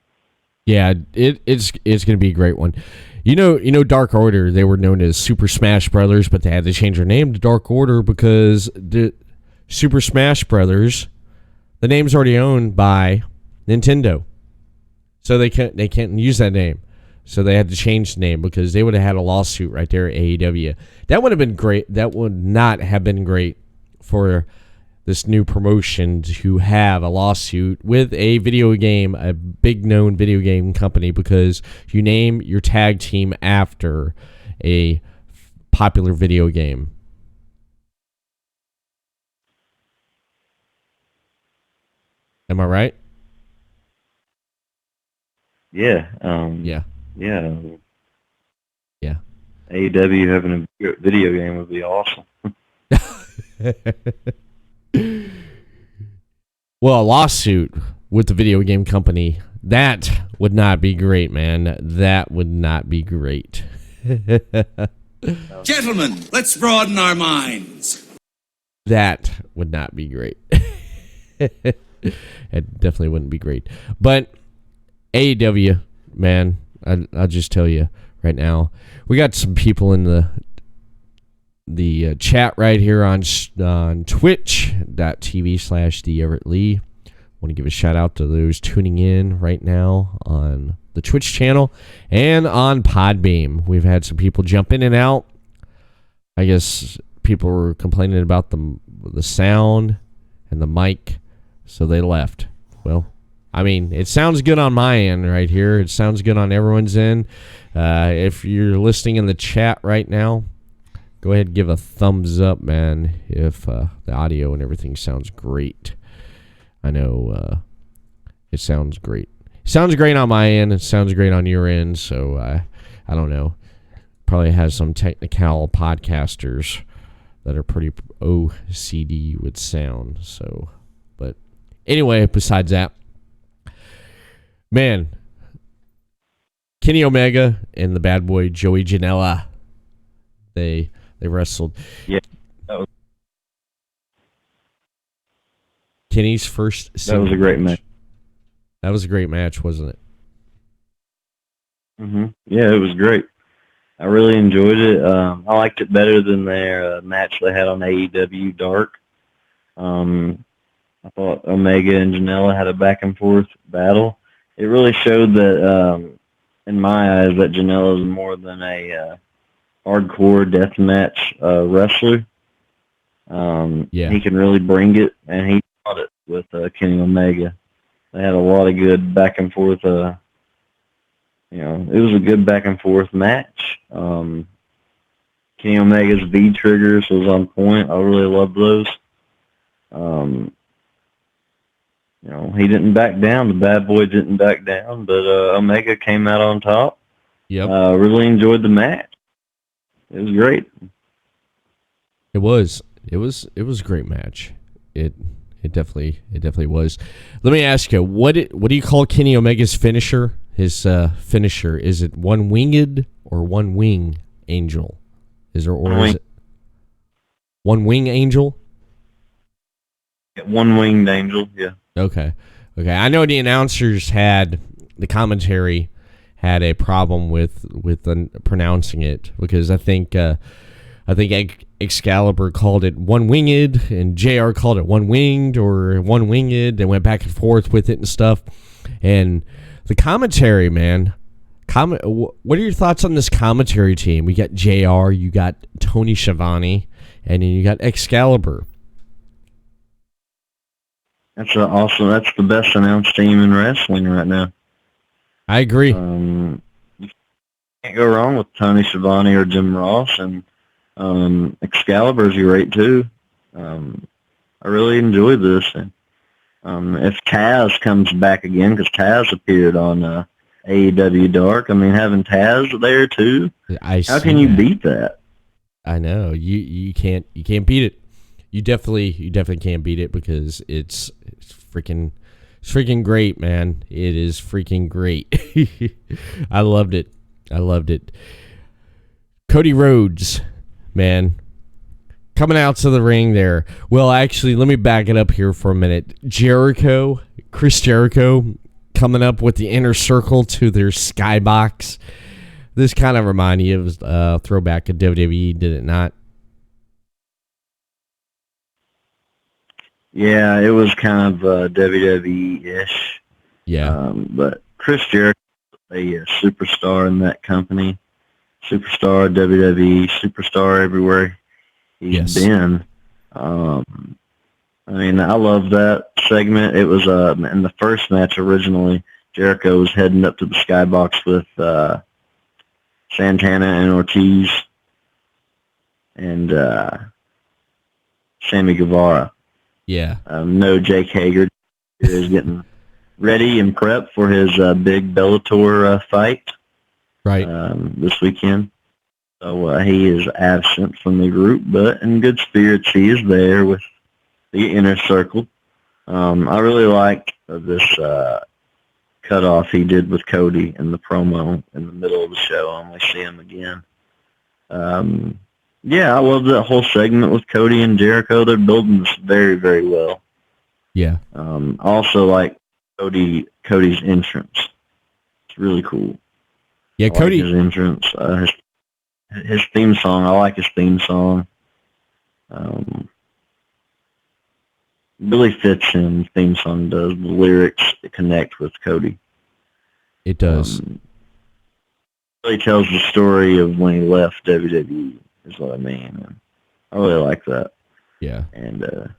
Yeah, it's gonna be a great one. You know, Dark Order. They were known as Super Smash Brothers, but they had to change their name to Dark Order because the Super Smash Brothers, the name's already owned by Nintendo, so they can't use that name. So they had to change the name because they would have had a lawsuit right there at AEW. That would have been great. That would not have been great for this new promotion to have a lawsuit with a video game, a big known video game company, because you name your tag team after a popular video game. Am I right? Yeah. Yeah. Yeah. Yeah. AEW having a video game would be awesome. Well, a lawsuit with the video game company, that would not be great, man. That would not be great. Gentlemen, let's broaden our minds. That would not be great. It definitely wouldn't be great. But AEW, man, I'll just tell you right now, we got some people in the chat right here on twitch.tv/the Everett Lee. Want to give a shout out to those tuning in right now on the Twitch channel and on Podbeam. We've had some people jump in and out. I guess people were complaining about the sound and the mic, so they left. Well, I mean, it sounds good on my end right here. It sounds good on everyone's end. If you're listening in the chat right now, go ahead and give a thumbs up, man, if the audio and everything sounds great. I know it sounds great. It sounds great on my end. It sounds great on your end. So I don't know. Probably has some technical podcasters that are pretty OCD with sound. So, but anyway, besides that, man, Kenny Omega and the bad boy Joey Janela, they wrestled. Yeah. Kenny's first. That was a great match. That was a great match, wasn't it? Yeah, it was great. I really enjoyed it. I liked it better than their match they had on AEW Dark. I thought Omega and Janela had a back and forth battle. it really showed that, in my eyes, that Janela is more than a hardcore deathmatch wrestler. He can really bring it, and he brought it with Kenny Omega. They had a lot of good back and forth. It was a good back and forth match. Kenny Omega's V triggers was on point. I really loved those. He didn't back down. The bad boy didn't back down, but Omega came out on top. Yep. Really enjoyed the match. It was great. It was a great match. It definitely was. Let me ask you, what do you call Kenny Omega's finisher? His finisher, is it one winged or one wing angel? Is it one wing angel? One winged angel, yeah. Okay. I know the announcers the commentary had a problem with pronouncing it, because I think Excalibur called it one winged and JR called it one winged or one winged, and went back and forth with it and stuff. And the commentary, man, what are your thoughts on this commentary team? We got JR, you got Tony Schiavone, and then you got Excalibur. That's awesome. That's the best announced team in wrestling right now. I agree. You can't go wrong with Tony Schiavone or Jim Ross, and Excalibur's great too. I really enjoy this. And if Taz comes back again, because Taz appeared on AEW Dark, I mean, having Taz there too, how can you beat that? I know you can't beat it. You definitely can't beat it, because it's freaking great, man. It is freaking great. I loved it. Cody Rhodes, man, coming out to the ring there. Well, actually, let me back it up here for a minute. Chris Jericho, coming up with the inner circle to their skybox. This kind of reminded you of throwback of WWE, did it not? Yeah, it was kind of WWE-ish. Yeah. But Chris Jericho is a superstar in that company. Superstar WWE, superstar everywhere he's been. I mean, I love that segment. It was in the first match originally, Jericho was heading up to the skybox with Santana and Ortiz and Sammy Guevara. Yeah. No, Jake Hager is getting ready and prepped for his big Bellator fight this weekend. So he is absent from the group, but in good spirits, he is there with the inner circle. I really like this cutoff he did with Cody in the promo in the middle of the show. I only see him again. Yeah, I love that whole segment with Cody and Jericho. They're building this very, very well. Yeah. I also like Cody's entrance. It's really cool. Yeah, Cody. His entrance, his theme song. I like his theme song. Really fits him. Theme song does. The lyrics connect with Cody. It does. Really tells the story of when he left WWE. Is what I mean. And I really like that. Yeah. And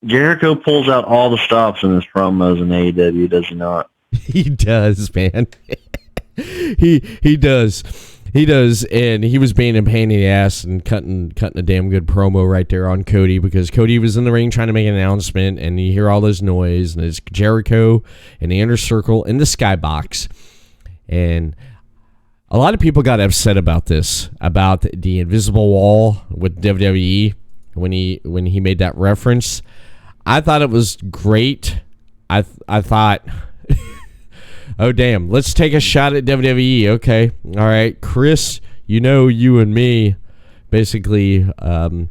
Jericho pulls out all the stops in his promos in AEW, does he not? He does, man. he does. He does, and he was being a pain in the ass and cutting a damn good promo right there on Cody, because Cody was in the ring trying to make an announcement, and you hear all this noise, and it's Jericho in the inner circle in the skybox, and a lot of people got upset about this, about the invisible wall with WWE when he made that reference. I thought it was great. I thought, oh damn, let's take a shot at WWE. Okay, all right, Chris, you and me, basically, and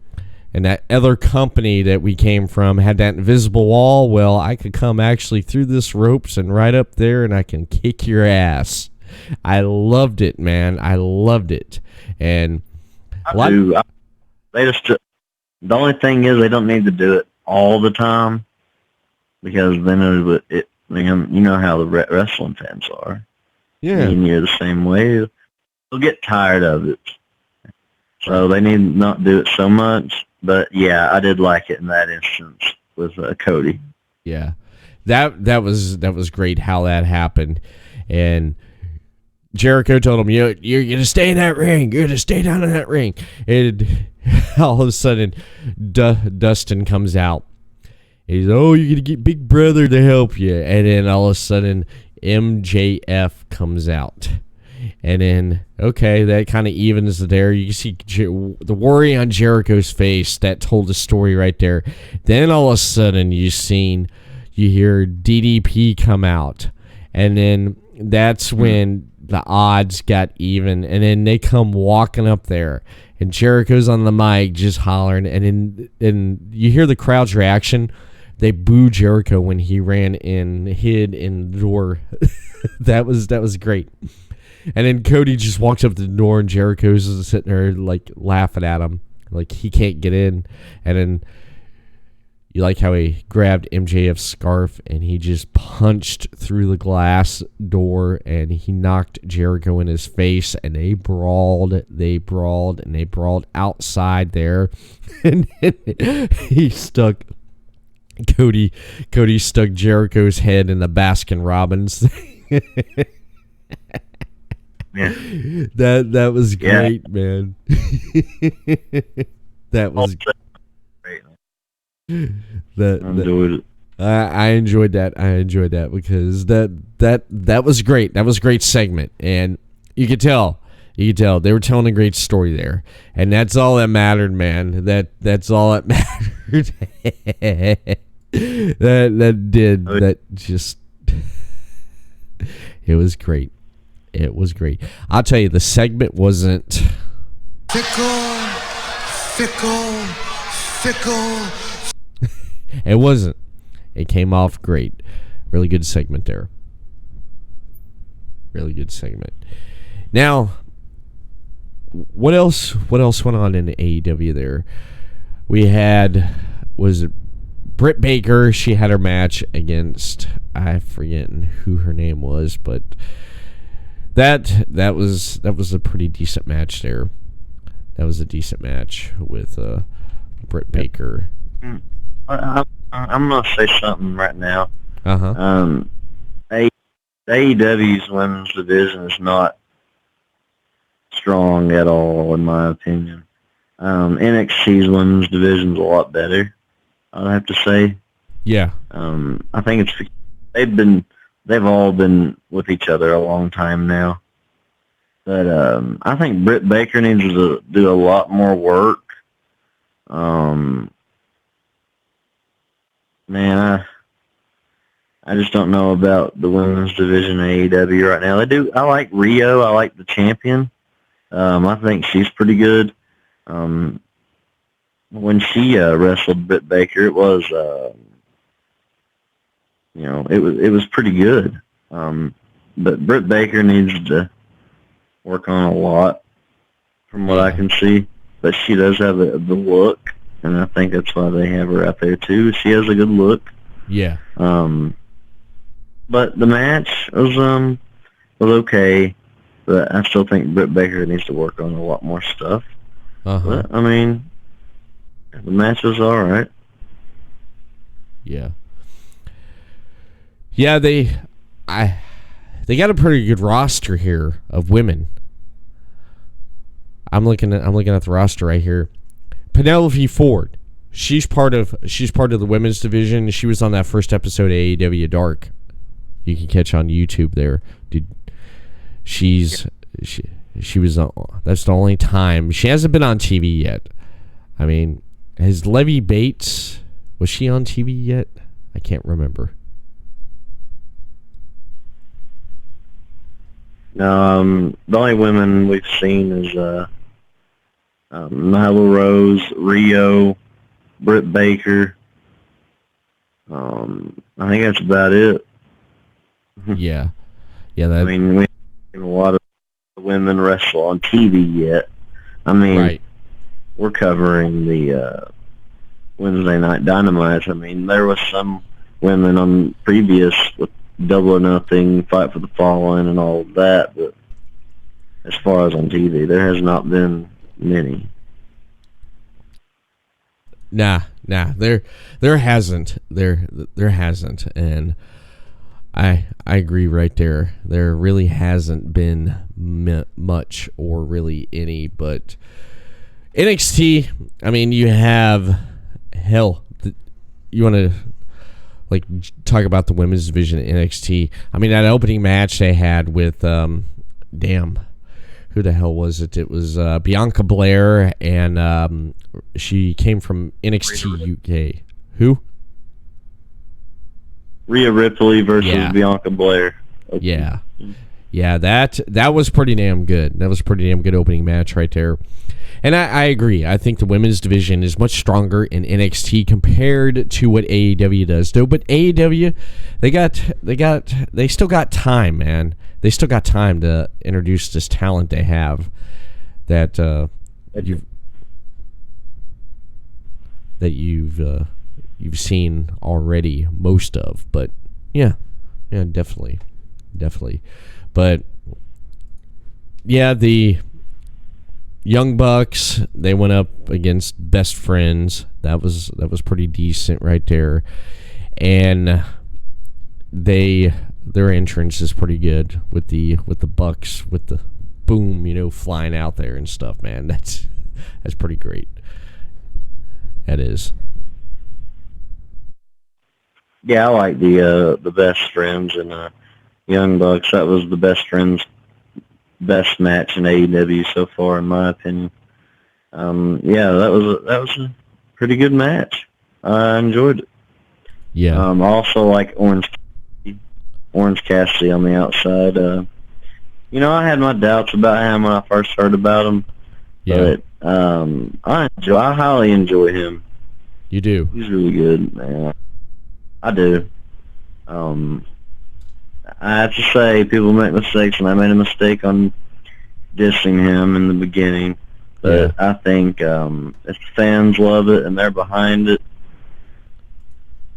that other company that we came from had that invisible wall. Well, I could come actually through this ropes and right up there, and I can kick your ass. I loved it, man. I loved it. And the only thing is they don't need to do it all the time, because then mean, you know how the wrestling fans are. Yeah. And you're the same way. They'll get tired of it. So they need to not do it so much. But, yeah, I did like it in that instance with Cody. Yeah. That was great how that happened. And Jericho told him, you're going to stay in that ring. You're going to stay down in that ring. And all of a sudden, Dustin comes out. He's, you're going to get Big Brother to help you. And then all of a sudden, MJF comes out. And then, okay, that kind of evens there. You can see the worry on Jericho's face. That told the story right there. Then all of a sudden, you hear DDP come out. And then that's when the odds got even. And then they come walking up there. And Jericho's on the mic just hollering. And you hear the crowd's reaction. They boo Jericho when he ran and hid in the door. That was great. And then Cody just walks up to the door and Jericho's sitting there like laughing at him. Like he can't get in. And then you like how he grabbed MJF's scarf and he just punched through the glass door and he knocked Jericho in his face and they brawled outside there. And he stuck Cody stuck Jericho's head in the Baskin Robbins thing. Yeah. That was great, man. That was great. I enjoyed that. I enjoyed that because that was great. That was a great segment, and you could tell they were telling a great story there, and that's all that mattered, man. That's all that mattered. That just it was great. It was great. I'll tell you, the segment wasn't fickle. It wasn't. It came off great. Really good segment there. Really good segment. Now, what else went on in the AEW there? We had, was it Britt Baker? She had her match against, I forget who her name was, but that was a pretty decent match there. That was a decent match with Britt Baker. I'm gonna say something right now. AEW's women's division is not strong at all, in my opinion. NXT's women's division is a lot better, I'd have to say. Yeah. I think it's they've all been with each other a long time now. But I think Britt Baker needs to do a lot more work. Man, I just don't know about the women's division of AEW right now. I like Rio. I like the champion. I think she's pretty good. When she wrestled Britt Baker, it was it was pretty good. But Britt Baker needs to work on a lot, from what I can see. But she does have the look, and I think that's why they have her out there too. She has a good look. Yeah. But the match was okay. But I still think Britt Baker needs to work on a lot more stuff. But I mean, the match was all right. Yeah. Yeah, they got a pretty good roster here of women. I'm looking at the roster right here. Penelope Ford, she's part of the women's division. She was on that first episode of AEW Dark. You can catch on YouTube there, dude. She was that's the only time she hasn't been on TV yet. I mean, has Levy Bates, was she on TV yet? I can't remember. The only women we've seen is Nyla Rose, Rio, Britt Baker. I think that's about it. Yeah. I mean, we haven't seen a lot of women wrestle on TV yet. I mean, right. We're covering the Wednesday Night Dynamite. I mean, there was some women on previous with Double or Nothing, Fight for the Fallen, and all of that. But as far as on TV, there has not been many. Nah, there hasn't, there hasn't, and I agree right there. There really hasn't been much or really any, but NXT. I mean, you have you want to like talk about the women's division at NXT. I mean, that opening match they had with who the hell was it? It was Bianca Belair, and she came from NXT UK. Who? Rhea Ripley versus Bianca Belair. Okay. Yeah, that was pretty damn good. That was a pretty damn good opening match right there. And I agree. I think the women's division is much stronger in NXT compared to what AEW does, though. But AEW, they still got time, man. They still got time to introduce this talent they have that you've seen already most of. But yeah, definitely. But yeah, the Young Bucks, they went up against Best Friends. That was pretty decent right there, and their entrance is pretty good with the Bucks with the boom, flying out there and stuff. Man, that's pretty great. That is. Yeah, I like the Best Friends and Young Bucks. That was the Best Friends best match in AEW so far, in my opinion. That was a pretty good match. I enjoyed it. Yeah. I also like Orange Cassidy on the outside. I had my doubts about him when I first heard about him. Yeah. But I highly enjoy him. You do. He's really good, man. I do. I have to say, people make mistakes, and I made a mistake on dissing him in the beginning. But I think if the fans love it and they're behind it,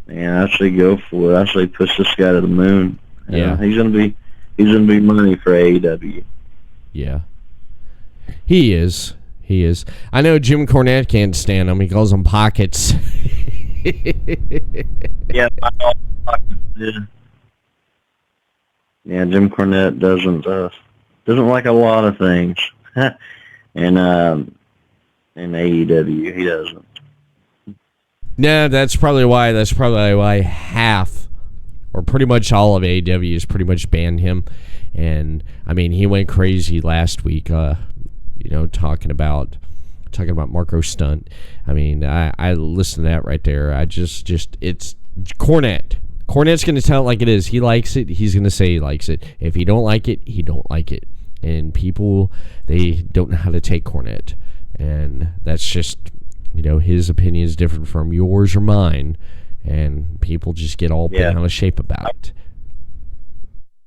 man, I say go for it. I say push this guy to the moon. Yeah, he's gonna be money for AEW. Yeah, he is. I know Jim Cornette can't stand him. He calls them pockets. Yeah. Yeah, Jim Cornette doesn't like a lot of things, and in AEW he doesn't. Nah, that's probably why half, or pretty much all of AEW has pretty much banned him. And I mean, he went crazy last week, talking about Marco Stunt. I mean, I listened to that right there. It's Cornette. Cornette's going to tell it like it is. He likes it. He's going to say he likes it. If he don't like it, he don't like it. And people, they don't know how to take Cornette. And that's just, his opinion is different from yours or mine. And people just get all bent out of shape about it.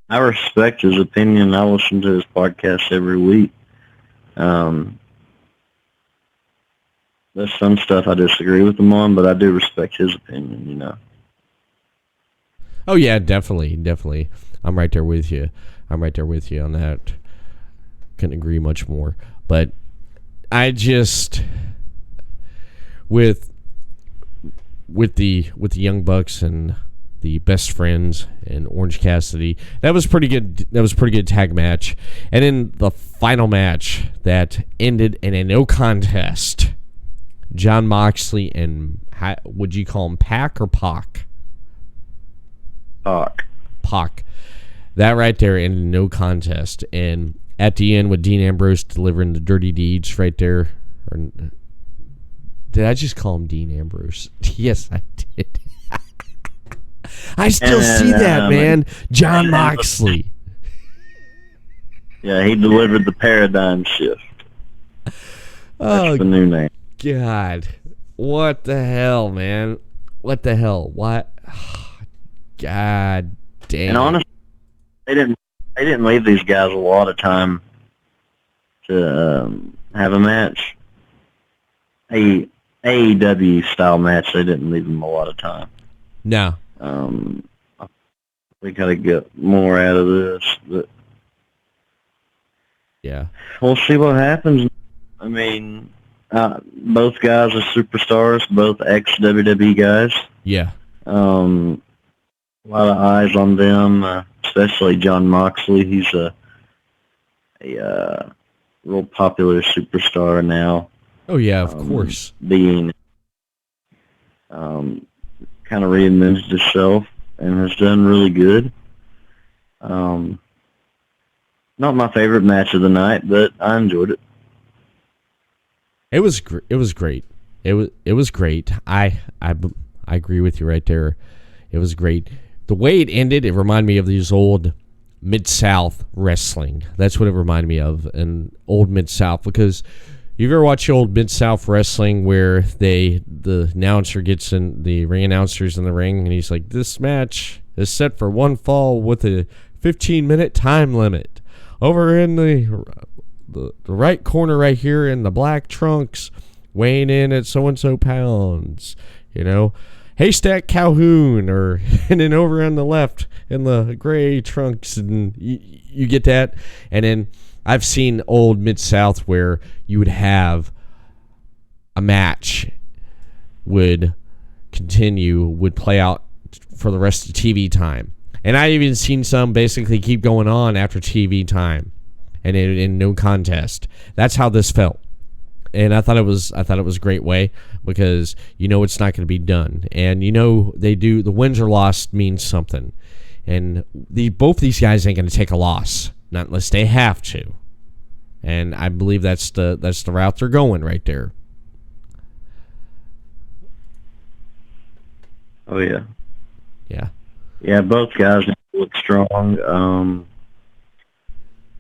I respect his opinion. I listen to his podcast every week. There's some stuff I disagree with him on, but I do respect his opinion, Oh yeah, definitely. I'm right there with you. on that. Couldn't agree much more. But I just with the Young Bucks and the Best Friends and Orange Cassidy, that was pretty good. That was a pretty good tag match. And then the final match that ended in a no contest. Jon Moxley and, would you call him Pac or Pac? Pac. That right there ended in no contest. And at the end with Dean Ambrose delivering the dirty deeds right there. Did I just call him Dean Ambrose? Yes, I did. I still see that, man. Jon Moxley. Yeah, he delivered the paradigm shift. That's the new name. God. What the hell, man? What the hell? What? God damn. And honestly, they didn't leave these guys a lot of time to have a match. AEW style match, they didn't leave them a lot of time. No. we gotta get more out of this. But Yeah. we'll see what happens. I mean, both guys are superstars, both ex-WWE guys. Yeah. A lot of eyes on them, especially John Moxley. He's a real popular superstar now. Oh, yeah, of course. Being kind of reinvented himself and has done really good. Not my favorite match of the night, but I enjoyed it. It was great. It was great. I agree with you right there. It was great. The way it ended, it reminded me of these old Mid-South wrestling. That's what it reminded me of, an old Mid-South, because you've ever watched old Mid-South wrestling where the announcer gets in, the ring announcer's in the ring, and he's like, this match is set for one fall with a 15-minute time limit. Over in the right corner right here in the black trunks, weighing in at so-and-so pounds, Haystack Calhoun, and then over on the left in the gray trunks, and you get that. And then I've seen old Mid-South where you would have a match would play out for the rest of TV time. And I even seen some basically keep going on after TV time, and in no contest. That's how this felt, and I thought it was a great way, because it's not going to be done, and they do. The wins or loss means something, and both these guys ain't going to take a loss, not unless they have to, and I believe that's the route they're going right there. Oh yeah. Yeah. Yeah, both guys look strong,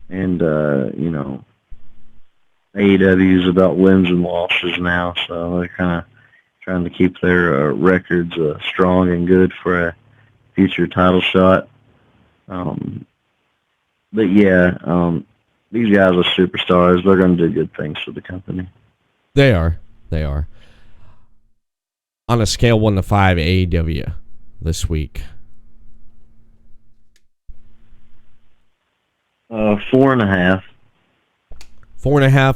and AEW is about wins and losses now, so they're kind of trying to keep their records strong and good for a future title shot. But yeah, these guys are superstars. They're going to do good things for the company. They are. On a scale 1 to 5, AEW this week. 4.5. 4.5.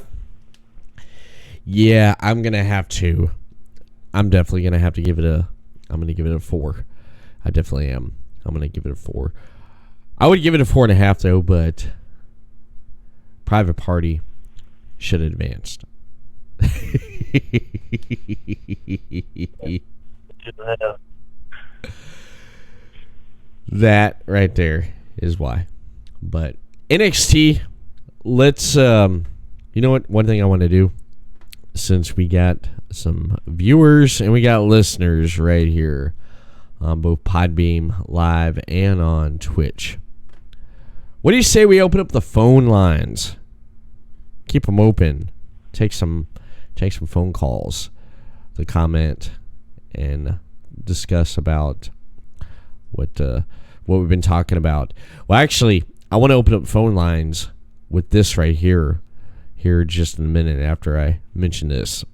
Yeah, I'm gonna have to. I'm definitely gonna have to give it a. I'm gonna give it a 4. I definitely am. I'm gonna give it a 4. I would give it a 4.5 though, but Private Party should have advanced. That right there is why. But NXT, let's you know what, one thing I want to do, since we got some viewers and we got listeners right here on both Podbeam Live and on Twitch, what do you say we open up the phone lines? Keep them open. Take some phone calls to comment and discuss about what we've been talking about. Well, actually, I want to open up phone lines with this right here just in a minute after I mention this.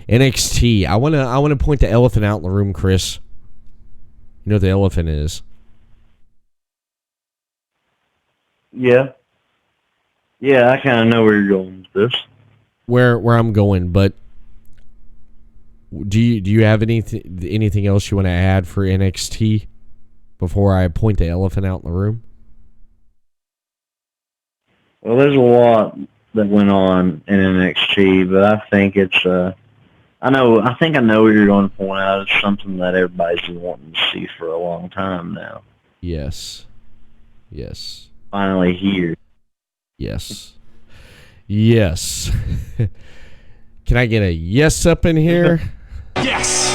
NXT. I want to point the elephant out in the room, Chris. You know what the elephant is? Yeah. Yeah, I kind of know where you're going with this. Where I'm going, but do you have anything else you want to add for NXT before I point the elephant out in the room? Well, there's a lot that went on in NXT, but I think it's I think I know where you're going to point out. It's something that everybody's been wanting to see for a long time now. Yes. Finally here. Yes. Can I get a yes up in here? Yes!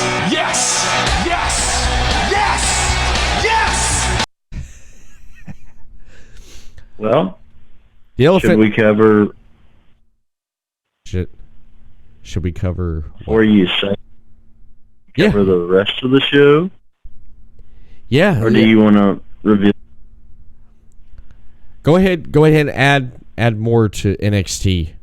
Well, The elephant. should we cover? Should we cover? Or you say cover the rest of the show? Yeah. Or do you want to reveal? Go ahead and add more to NXT.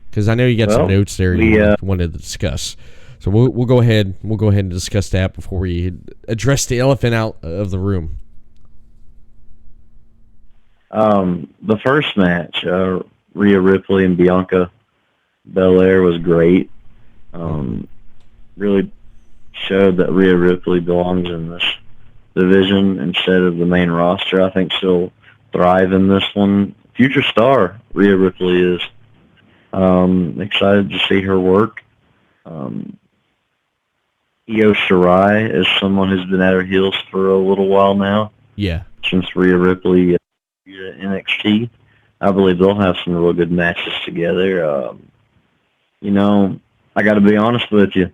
Because I know you got some notes there you wanted to discuss. So we'll go ahead. We'll go ahead and discuss that before we address the elephant out of the room. The first match, Rhea Ripley and Bianca Belair, was great. Really showed that Rhea Ripley belongs in this division instead of the main roster. I think she'll thrive in this one. Future star, Rhea Ripley is. Excited to see her work. Io Shirai is someone who's been at her heels for a little while now. Yeah. Since Rhea Ripley at NXT. I believe they'll have some real good matches together. I got to be honest with you.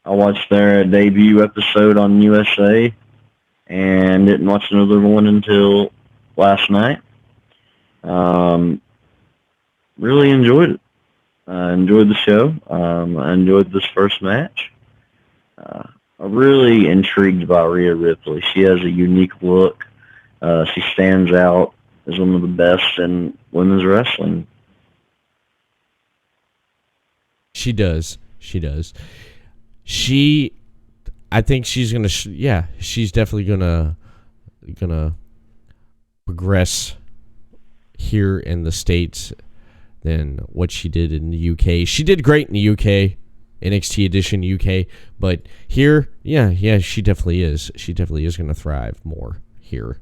I watched their debut episode on USA and didn't watch another one until last night. Really enjoyed it. I enjoyed the show. I enjoyed this first match. I'm really intrigued by Rhea Ripley. She has a unique look. She stands out as one of the best in women's wrestling. She does. I think she's gonna. She's definitely gonna progress here in the States than what she did in the UK. She did great in the UK, NXT edition UK, but here, she definitely is. She definitely is gonna thrive more here.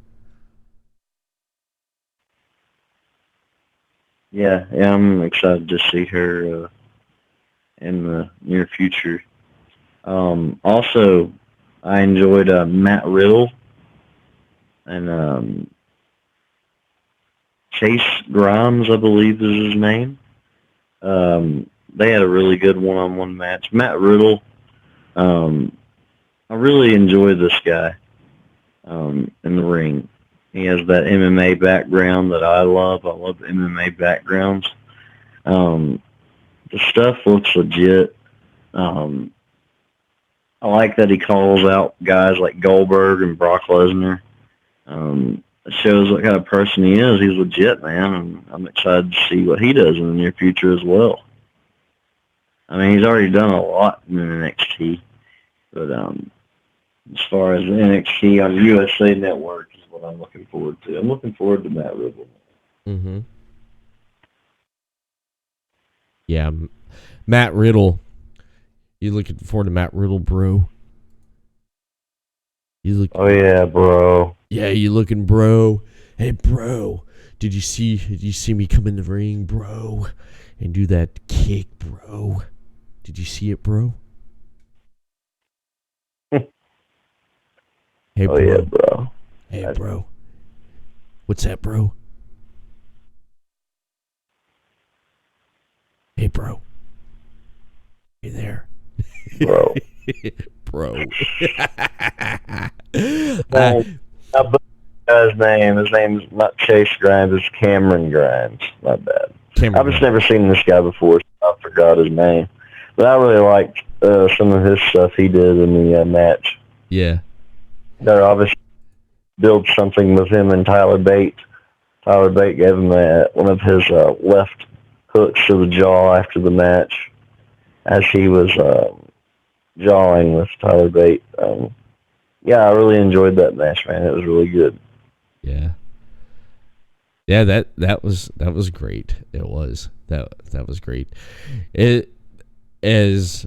Yeah, I'm excited to see her in the near future. Also, I enjoyed Matt Riddle and Chase Grimes, I believe is his name. They had a really good one-on-one match. Matt Riddle, I really enjoy this guy in the ring. He has that MMA background that I love. I love MMA backgrounds. The stuff looks legit. I like that he calls out guys like Goldberg and Brock Lesnar. It shows what kind of person he is. He's legit, man, and I'm excited to see what he does in the near future as well. I mean, he's already done a lot in NXT, but as far as NXT on USA Network is what I'm looking forward to. I'm looking forward to Matt Riddle. Mm-hmm. Yeah, Matt Riddle. You looking forward to Matt Riddle, bro? Oh yeah, bro. Yeah, you looking, bro? Hey, bro. Did you see me come in the ring, bro, and do that kick, bro? Did you see it, bro? Hey, bro. Oh yeah, bro. Hey, bro. What's that, bro? Hey, bro. Hey there. Bro. Bro. His name's not Chase Grimes, it's Cameron Grimes. My bad. I've just never seen this guy before, so I forgot his name. But I really liked some of his stuff he did in the match. Yeah. They're obviously build something with him and Tyler Bate. Tyler Bate gave him one of his left hooks to the jaw after the match as he was jawing with Tyler Bate. I really enjoyed that match, man. It was really good. Yeah. Yeah, that was great. It was. That was great. As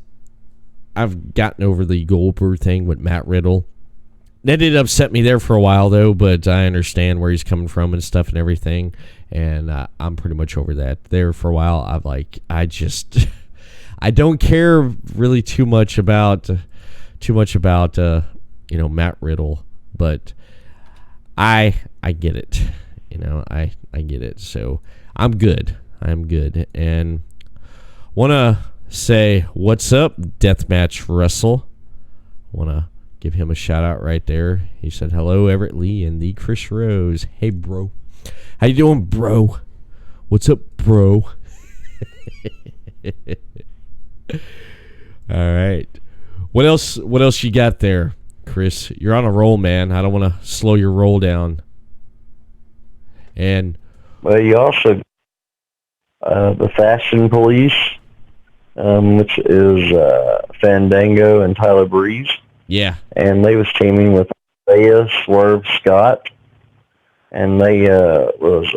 I've gotten over the Goldberg thing with Matt Riddle. That did upset me there for a while, though, but I understand where he's coming from and stuff and everything, and I'm pretty much over that. There for a while, I don't care really too much about Matt Riddle, but I get it, I get it. So I'm good, and want to say what's up, Deathmatch Wrestle. Want to give him a shout out right there. He said hello, Everett Lee and the Chris Rose. Hey, bro, how you doing, bro? What's up, bro? All right. What else you got there, Chris? You're on a roll, man. I don't want to slow your roll down. And well, you also the Fashion Police which is Fandango and Tyler Breeze. Yeah. And they was teaming with Isaiah Swerve Scott, and they was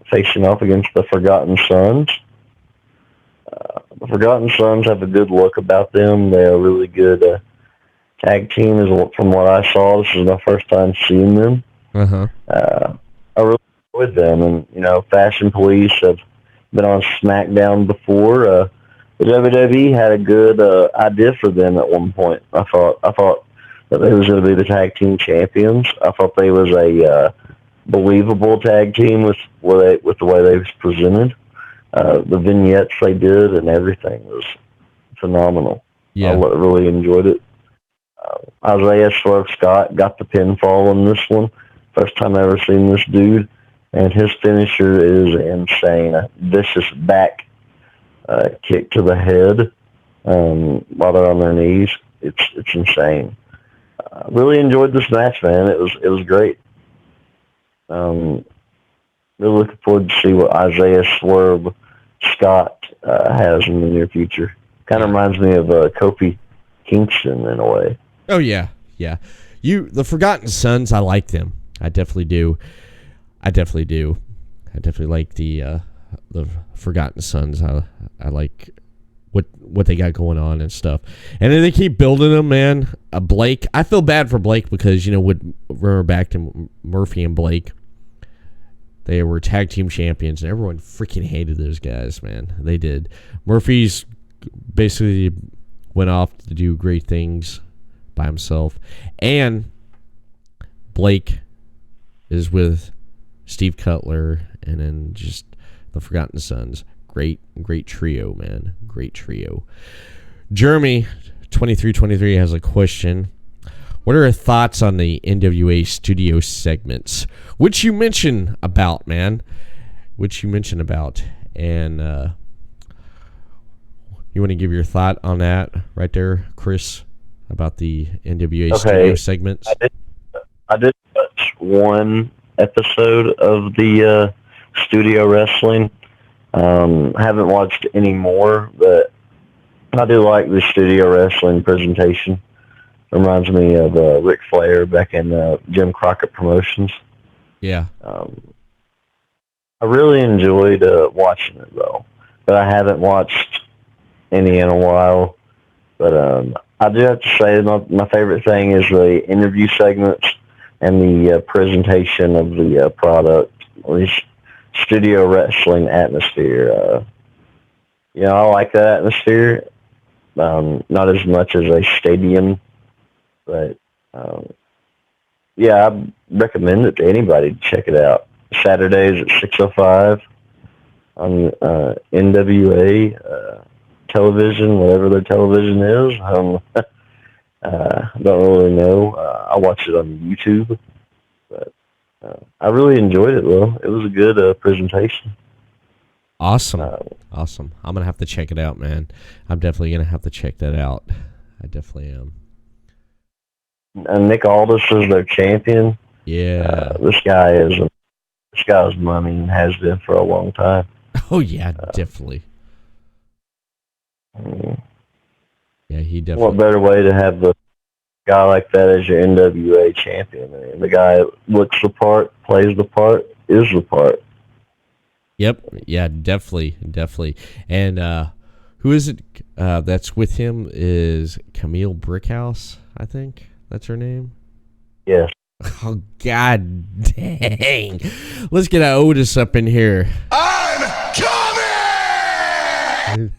facing off against the Forgotten Sons. The Forgotten Sons have a good look about them. They're a really good tag team, from what I saw. This is my first time seeing them. Uh-huh. I really enjoyed them, and Fashion Police have been on SmackDown before. The WWE had a good idea for them at one point. I thought that they was going to be the tag team champions. I thought they was a believable tag team with the way they was presented. The vignettes they did and everything was phenomenal. Yeah. I really enjoyed it. Isaiah Swerve Scott got the pinfall in this one. First time I ever seen this dude, and his finisher is insane. A vicious back kick to the head while they're on their knees. It's insane. Really enjoyed this match, man. It was great. Really looking forward to see what Isaiah Swerve Scott has in the near future. Kind of reminds me of Kofi Kingston in a way. Oh yeah. The Forgotten Sons, I like them. I definitely do. I definitely like the Forgotten Sons. I like what they got going on and stuff. And then they keep building them, man. Blake, I feel bad for Blake because remember back to Murphy and Blake. They were tag team champions, and everyone freaking hated those guys, man. They did. Murphy's basically went off to do great things by himself, and Blake is with Steve Cutler, and then just the Forgotten Sons. Great trio, man. Great trio. Jeremy, 2323, has a question. What are your thoughts on the NWA studio segments? Which you mentioned about, man. And you want to give your thought on that right there, Chris, about the NWA studio segments? I did watch one episode of the studio wrestling. Haven't watched any more, but I do like the studio wrestling presentation. Reminds me of Ric Flair back in Jim Crockett Promotions. Yeah. I really enjoyed watching it, though. But I haven't watched any in a while. But I do have to say my favorite thing is the interview segments and the presentation of the product, or the studio wrestling atmosphere. I like that atmosphere. Not as much as a stadium, but I recommend it to anybody to check it out. Saturdays at 6:05 on NWA television, whatever their television is. I don't really know. I watch it on YouTube, but I really enjoyed it, though. It was a good presentation. Awesome. I'm going to have to check it out, man. I'm definitely going to have to check that out. I definitely am. And Nick Aldis is their champion. Yeah. This guy is money and has been for a long time. Oh, yeah, definitely. Yeah, he definitely. What better way to have a guy like that as your NWA champion? I mean, the guy looks the part, plays the part, is the part. Yep. Yeah, definitely. And who is it that's with him is Camille Brickhouse, I think. That's her name? Yes. Oh, God dang. Let's get Otis up in here. I'm coming!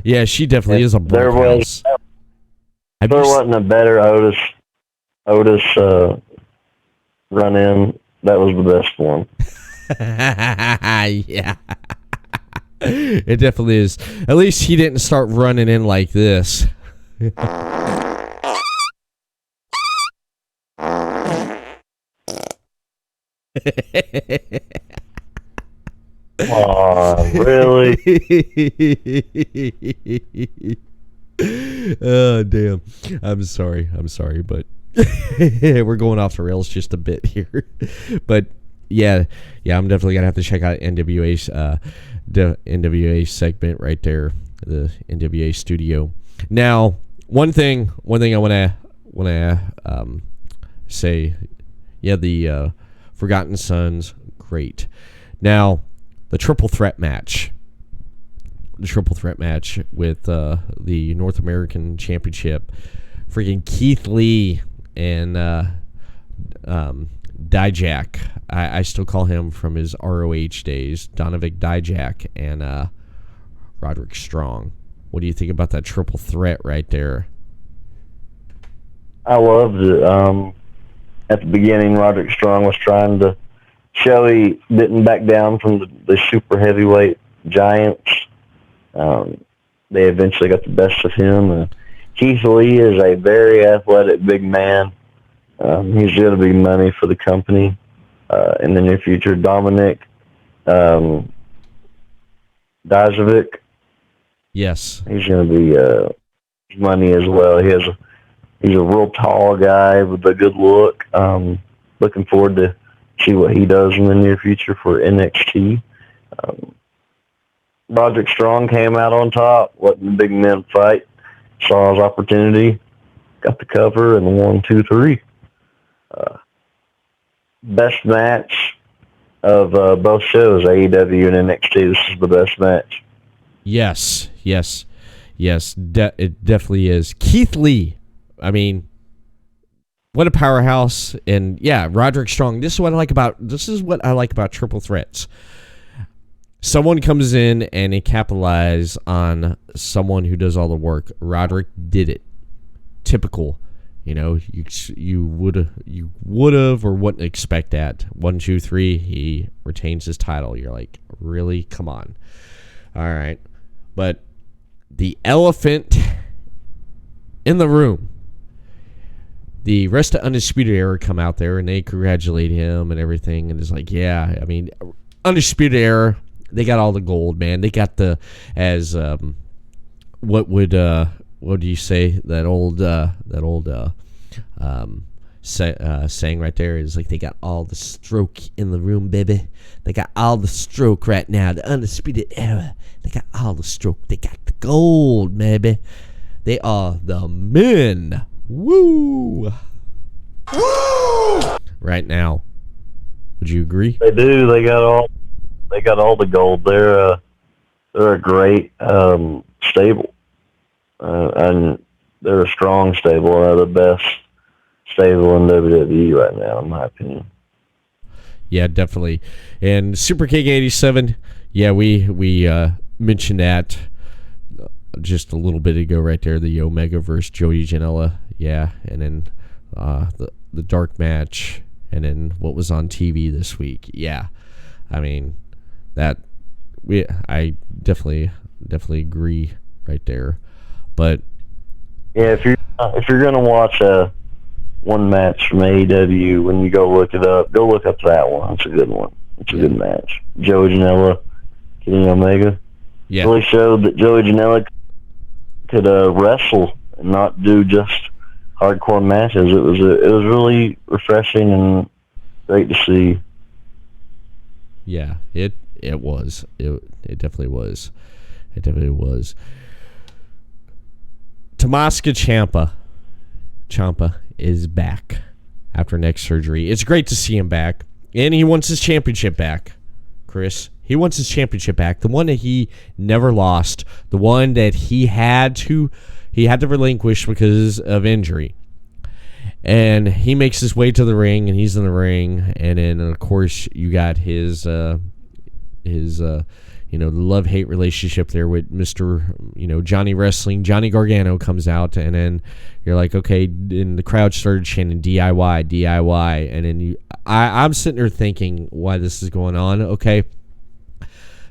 Yeah, she definitely is a Brickhouse. There wasn't a better Otis run-in. That was the best one. Yeah. It definitely is. At least he didn't start running in like this. Come on, really? Oh, damn. I'm sorry, but we're going off the rails just a bit here. But yeah, I'm definitely gonna have to check out NWA's the NWA segment right there. the NWA studio. Now, one thing I want to say, yeah, the Forgotten Sons, great. Now, the triple threat match with the North American Championship, freaking Keith Lee and Dijak. I still call him from his ROH days, Donovic Dijak and Roderick Strong. What do you think about that triple threat right there? I loved it. At the beginning, Roderick Strong was trying to show he didn't back down from the super heavyweight giants. They eventually got the best of him. Keith Lee is a very athletic big man. He's going to be money for the company in the near future. Dominic Dijovic. Yes. He's going to be money as well. He's a real tall guy with a good look. Looking forward to see what he does in the near future for NXT. Roderick Strong came out on top, letting the big men fight. Saw his opportunity, got the cover, and 1, 2, 3. Best match of both shows, AEW and NXT. This is the best match. Yes. It definitely is. Keith Lee, I mean, what a powerhouse. And yeah, Roderick Strong. This is what I like about triple threats. Someone comes in and they capitalize on someone who does all the work. Roderick did it. Typical. You know, you would have or wouldn't expect that. 1, 2, 3, he retains his title. You're like, really? Come on. All right. But the elephant in the room, the rest of Undisputed Era come out there and they congratulate him and everything. And it's like, yeah, I mean, Undisputed Era, they got all the gold, man. They got the, as, what do you say? That old saying right there is like, they got all the stroke in the room, baby. They got all the stroke right now. The Undisputed Era, they got all the stroke. They got the gold, baby. They are the men. Woo! Woo! Right now, would you agree? They do. They got all the gold. They're a great stable, and they're a strong stable. They're the best stable in WWE right now, in my opinion. Yeah, definitely. And Super King 87, yeah, we mentioned that just a little bit ago right there, the Omega versus Joey Janela, yeah, and then the dark match, and then what was on TV this week. Yeah, I mean, I definitely agree right there. But yeah, if you're gonna watch one match from AEW, when you go look up that one. It's a good one. It's a good match. Joey Janela, Kenny Omega. Yeah, really showed that Joey Janela could wrestle and not do just hardcore matches. It was really refreshing and great to see. Yeah, it was. It definitely was. It definitely was. Tommaso Ciampa is back after neck surgery. It's great to see him back, and he wants his championship back, Chris. He wants his championship back, the one that he never lost, the one that he had to relinquish because of injury. And he makes his way to the ring, and he's in the ring, and then of course you got his the love-hate relationship there with Mr. Johnny Wrestling. Johnny Gargano comes out, and then you're like, okay, and the crowd started chanting DIY, and then I'm sitting there thinking why this is going on. Okay,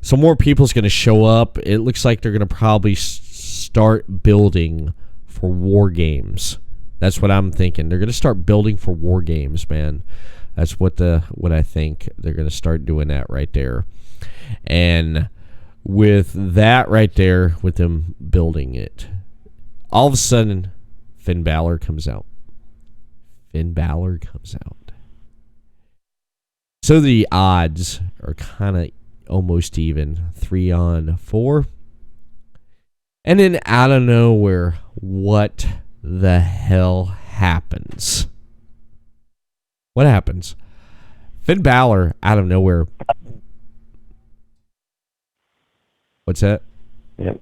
so more people's going to show up. It looks like they're going to probably start building for War Games. That's what I'm thinking. They're going to start building for War Games, man. That's what I think. They're going to start doing that right there. And with that right there, with them building it, all of a sudden, Finn Balor comes out. So the odds are kind of almost even. 3-on-4. And then out of nowhere, what the hell happens? What happens? Finn Balor out of nowhere. What's that? Yep.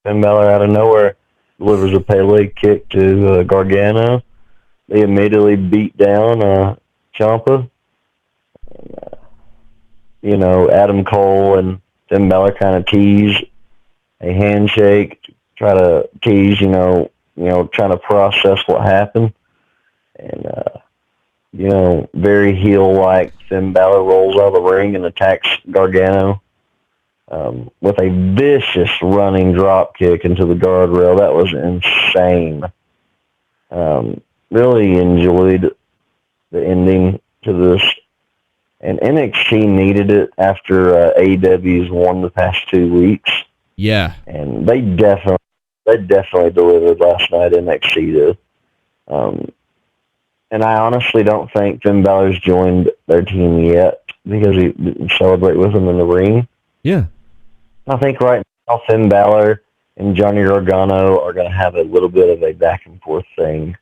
Finn Balor out of nowhere delivers a Pele kick to Gargano. They immediately beat down Ciampa. Adam Cole and Finn Balor kind of tease a handshake, try to tease, trying to process what happened. And, very heel-like, Finn Balor rolls out of the ring and attacks Gargano with a vicious running drop kick into the guardrail. That was insane. Really enjoyed the ending to this. And NXT needed it after AEW's won the past 2 weeks. Yeah. And they definitely delivered last night, NXT did. And I honestly don't think Finn Balor's joined their team yet because he didn't celebrate with them in the ring. Yeah. I think right now Finn Balor and Johnny Gargano are going to have a little bit of a back and forth thing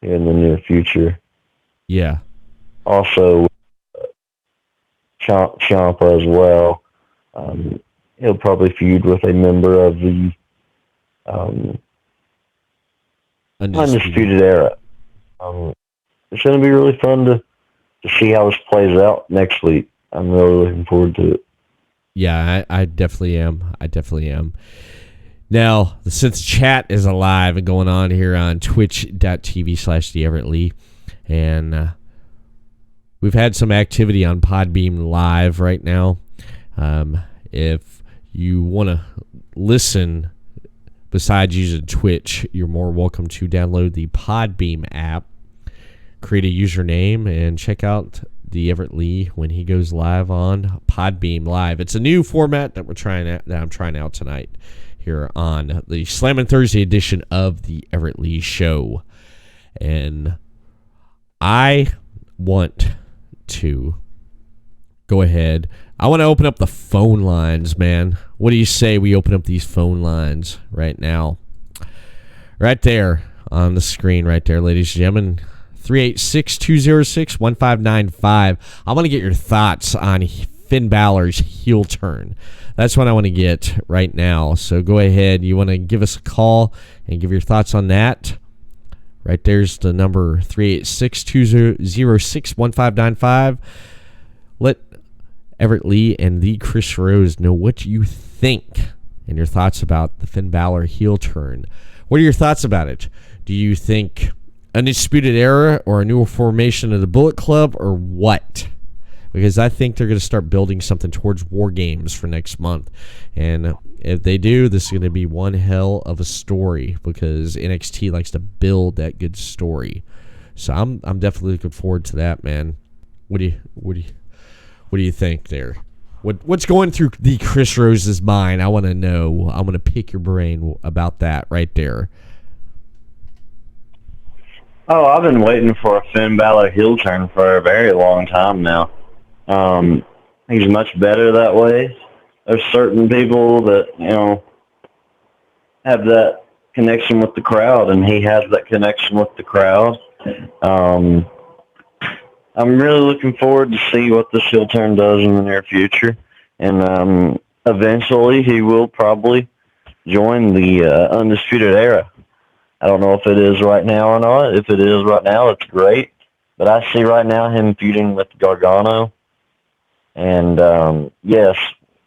in the near future. Yeah. Also, Ciampa as well. He'll probably feud with a member of the Undisputed Era. It's going to be really fun to see how this plays out next week. I'm really looking forward to it. Yeah, I definitely am. Now, since chat is alive and going on here on twitch.tv/the Everett Lee, and we've had some activity on Podbeam Live right now. If you want to listen besides using Twitch, you're more welcome to download the Podbeam app, create a username, and check out the Everett Lee when he goes live on Podbeam Live. It's a new format that I'm trying out tonight here on the Slammin Thursday edition of the Everett Lee Show. And I want to go ahead. I want to open up the phone lines, man. What do you say we open up these phone lines right now? Right there on the screen right there, ladies and gentlemen. 386-206-1595. I want to get your thoughts on Finn Balor's heel turn. That's what I want to get right now. So go ahead. You want to give us a call and give your thoughts on that? Right there's the number, 386-206-1595. Let Everett Lee and the Chris Rose know what you think and your thoughts about the Finn Balor heel turn. What are your thoughts about it? Do you think Undisputed Era or a new formation of the Bullet Club or what? Because I think they're going to start building something towards War Games for next month. And if they do, this is going to be one hell of a story because NXT likes to build that good story. So I'm definitely looking forward to that, man. What do you think there? What's going through the Chris Rose's mind? I want to know. I'm going to pick your brain about that right there. Oh, I've been waiting for a Finn Balor heel turn for a very long time now. He's much better that way. There's certain people that, have that connection with the crowd, and he has that connection with the crowd. I'm really looking forward to see what this heel turn does in the near future. And eventually he will probably join the Undisputed Era. I don't know if it is right now or not. If it is right now, it's great. But I see right now him feuding with Gargano. And, yes,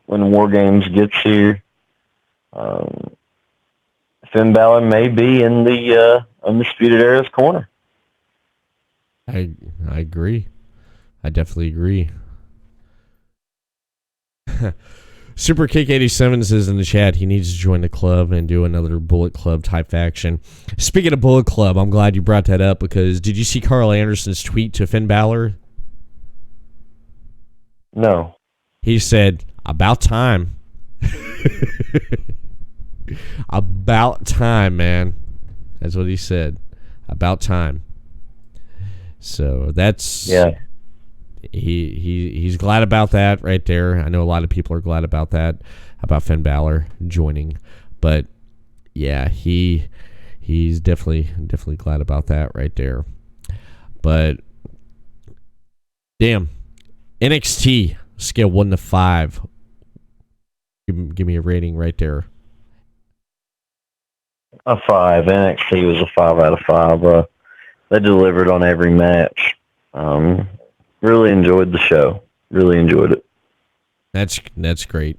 when War Games gets here, Finn Balor may be in the Undisputed Era's corner. I agree. I definitely agree. Super Kick 87 says in the chat he needs to join the club and do another Bullet Club type action. Speaking of Bullet Club, I'm glad you brought that up because did you see Carl Anderson's tweet to Finn Balor? No. He said, about time. About time, man. That's what he said. About time. So that's... Yeah. He's glad about that right there. I know a lot of people are glad about that, about Finn Balor joining But yeah, he's definitely glad about that right there. But damn, NXT scale 1 to 5. Give me a rating right there. A 5. NXT was a 5 out of 5. They delivered on every match. Really enjoyed the show. Really enjoyed it. That's great.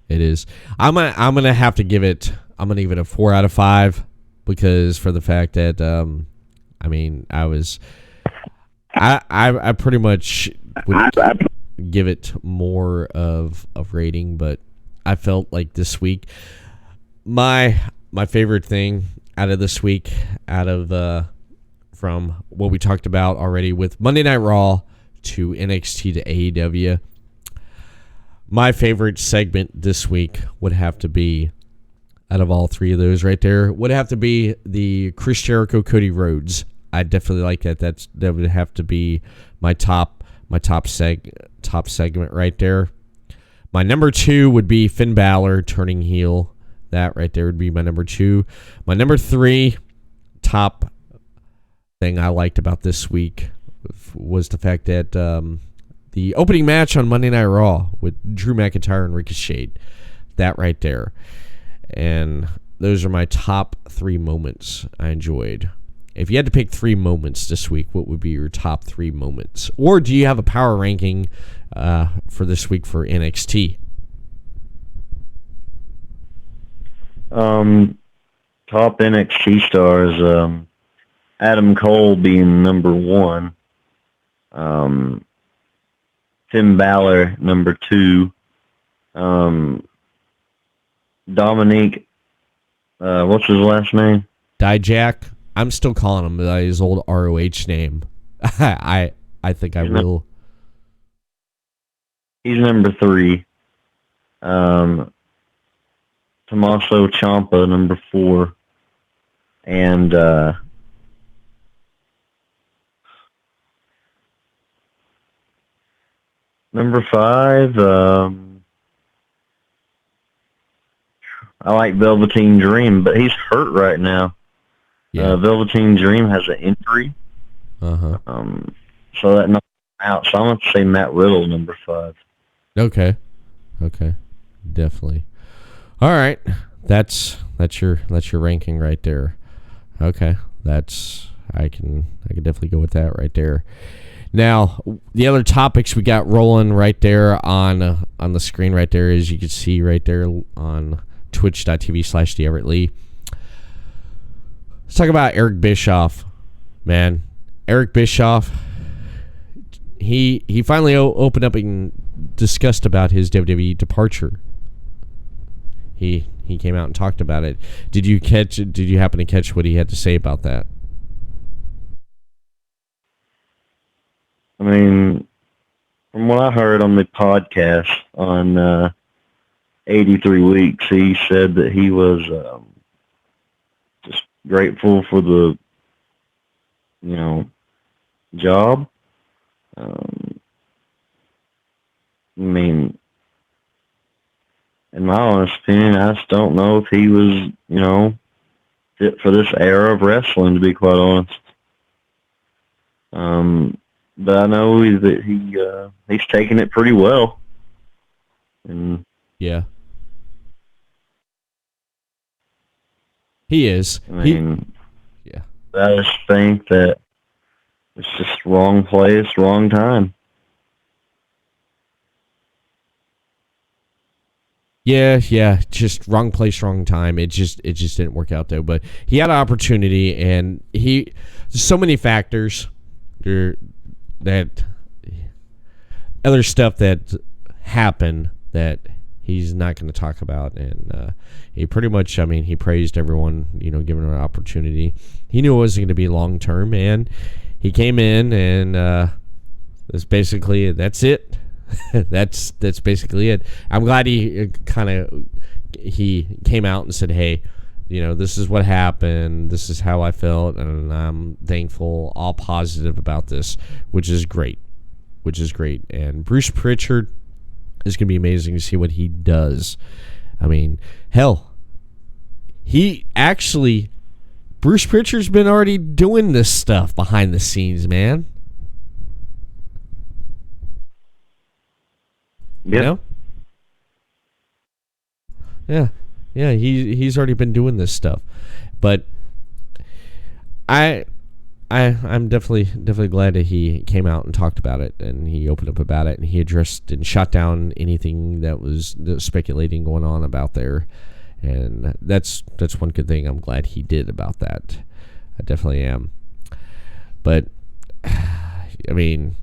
It is. I'm gonna have to give it. I'm gonna give it a 4 out of 5 because for the fact that I pretty much would give it more of rating, but I felt like this week my favorite thing out of this week, out of from what we talked about already with Monday Night Raw to NXT to AEW, my favorite segment this week would have to be, out of all three of those right there, would have to be the Chris Jericho Cody Rhodes. I definitely like that. That would have to be my top segment right there. My number 2 would be Finn Balor turning heel. That right there would be my number 2. My number 3 top thing I liked about this week was the fact that the opening match on Monday Night Raw with Drew McIntyre and Ricochet. That right there. And those are my top 3 moments I enjoyed. If you had to pick 3 moments this week, what would be your top 3 moments? Or do you have a power ranking for this week for NXT? Top NXT stars, Adam Cole being number 1. Finn Balor, number 2. Dominique, what's his last name? Dijak. I'm still calling him by his old ROH name. I think I will. He's number 3. Tommaso Ciampa, number 4. And number 5, I like Velveteen Dream, but he's hurt right now. Yeah. Velveteen Dream has an injury. Uh-huh. So that knocks him out. So I'm going to say Matt Riddle, number 5. Okay. Definitely. All right. That's your ranking right there. Okay. I can definitely go with that right there. Now, the other topics we got rolling right there on the screen right there, as you can see right there on twitch.tv/the Everett Lee. Let's talk about Eric Bischoff, man. Eric Bischoff, he finally opened up and discussed about his WWE departure. He came out and talked about it. Did you happen to catch what he had to say about that? I mean, from what I heard on the podcast on 83 Weeks, he said that he was just grateful for the, job. I mean, in my honest opinion, I just don't know if he was, fit for this era of wrestling, to be quite honest. But I know that he's taken it pretty well. And yeah, he is. I mean, I just think that it's just wrong place, wrong time. Yeah, just wrong place, wrong time. It just didn't work out though. But he had an opportunity, and there's so many factors that other stuff that happened that he's not going to talk about, and he pretty much, he praised everyone, giving him an opportunity. He knew it wasn't going to be long term, and he came in, and that's it. that's basically it. I'm glad he came out and said, hey, this is what happened, this is how I felt, and I'm thankful, all positive about this, which is great. And Bruce Pritchard is going to be amazing to see what he does. Hell, he actually, Bruce Pritchard's been already doing this stuff behind the scenes, man. Yep. You know? Yeah, he's already been doing this stuff, but I'm definitely glad that he came out and talked about it, and he opened up about it, and he addressed and shot down anything that was speculating going on about there, and that's one good thing I'm glad he did about that. I definitely am. But I mean,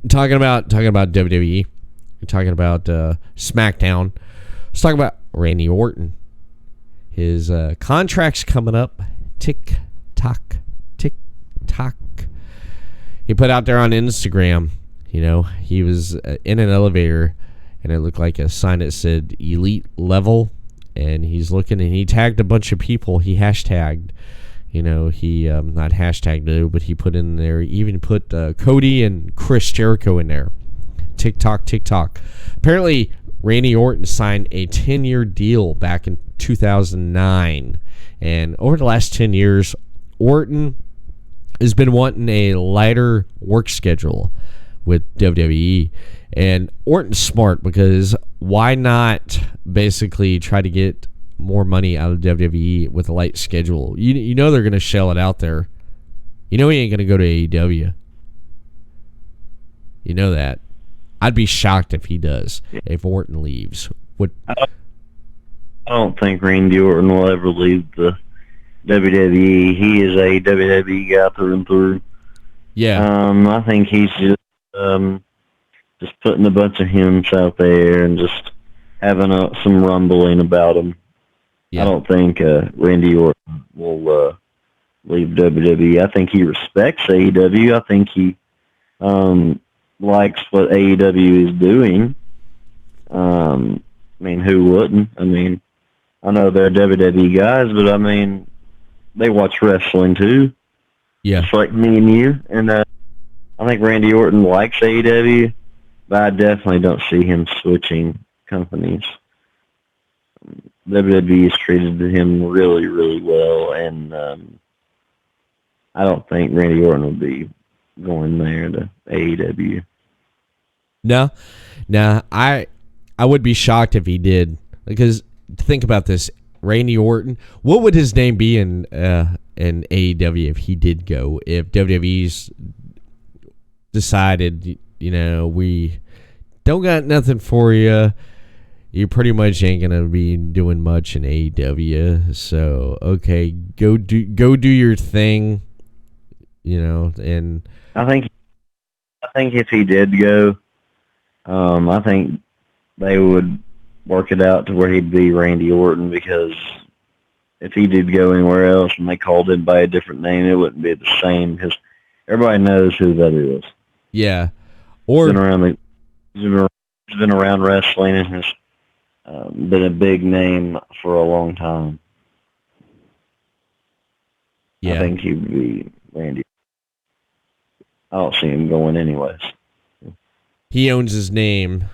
talking about WWE, talking about SmackDown. Let's talk about Randy Orton. His contract's coming up. Tick tock, tick tock. He put out there on Instagram, he was in an elevator, and it looked like a sign that said Elite Level, and he's looking, and he tagged a bunch of people. He hashtagged, he not hashtagged it, but he put in there, even put Cody and Chris Jericho in there. Tick tock, tick tock. Apparently, Randy Orton signed a 10-year deal back in 2009. And over the last 10 years, Orton has been wanting a lighter work schedule with WWE. And Orton's smart, because why not basically try to get more money out of WWE with a light schedule? You know they're going to shell it out there. He ain't going to go to AEW. You know that. I'd be shocked if he does, if Orton leaves. I don't think Randy Orton will ever leave the WWE. He is a WWE guy through and through. Yeah. I think he's just putting a bunch of hints out there and just having some rumbling about him. Yeah. I don't think Randy Orton will leave WWE. I think he respects AEW. I think he likes what AEW is doing. Who wouldn't? I know they're WWE guys, but they watch wrestling too. Yeah. Just like me and you. And I think Randy Orton likes AEW, but I definitely don't see him switching companies. WWE has treated him really, really well, and I don't think Randy Orton will be going there to AEW. No, I would be shocked if he did, because think about this, Randy Orton. What would his name be in AEW if he did go? If WWE's decided, we don't got nothing for you. You pretty much ain't gonna be doing much in AEW. So okay, go do your thing. And I think if he did go, I think they would work it out to where he'd be Randy Orton, because if he did go anywhere else and they called him by a different name, it wouldn't be the same, because everybody knows who that is. Yeah, or he's been around wrestling and has been a big name for a long time. Yeah, I think he'd be Randy. I don't see him going anyways. He owns his name,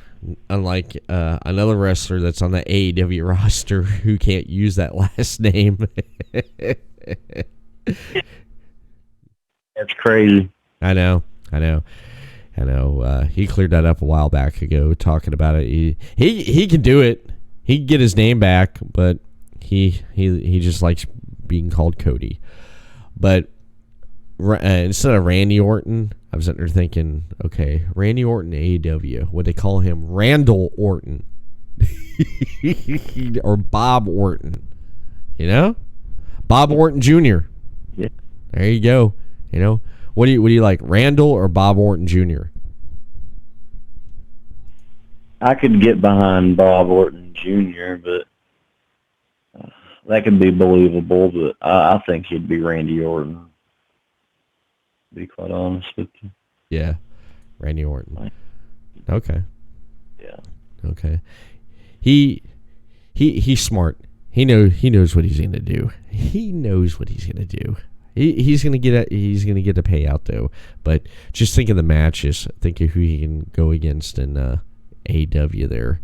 unlike another wrestler that's on the AEW roster who can't use that last name. That's crazy. I know. He cleared that up a while back ago, talking about it. He can do it. He can get his name back, but he just likes being called Cody. But instead of Randy Orton, I was sitting there thinking, okay, Randy Orton AEW, would they call him Randall Orton or Bob Orton? Bob Orton Jr. Yeah. There you go. What do you like, Randall or Bob Orton Jr.? I could get behind Bob Orton Jr., but that could be believable. But I think he'd be Randy Orton, to be quite honest with you. Yeah, Randy Orton. Okay. Yeah. Okay. He's smart. He knows what he's gonna do. He knows what he's gonna do. He's gonna get a payout though. But just think of the matches. Think of who he can go against in AEW there.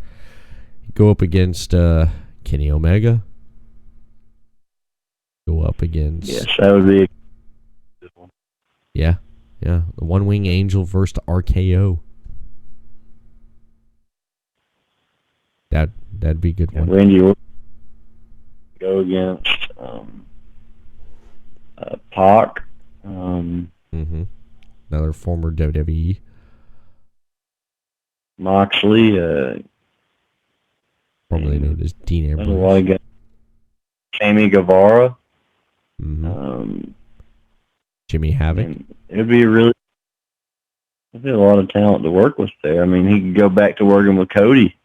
Go up against Kenny Omega. go up against. Yes, that would be a good one. Yeah. The One Wing Angel versus RKO. That'd be a good one. Randy Orton go against Pac. Another former WWE. Moxley. Formerly known as Dean There's a Ambrose. lot of guys. Sammy Guevara. Jimmy Havoc. And it'd be a lot of talent to work with there. I mean, he could go back to working with Cody.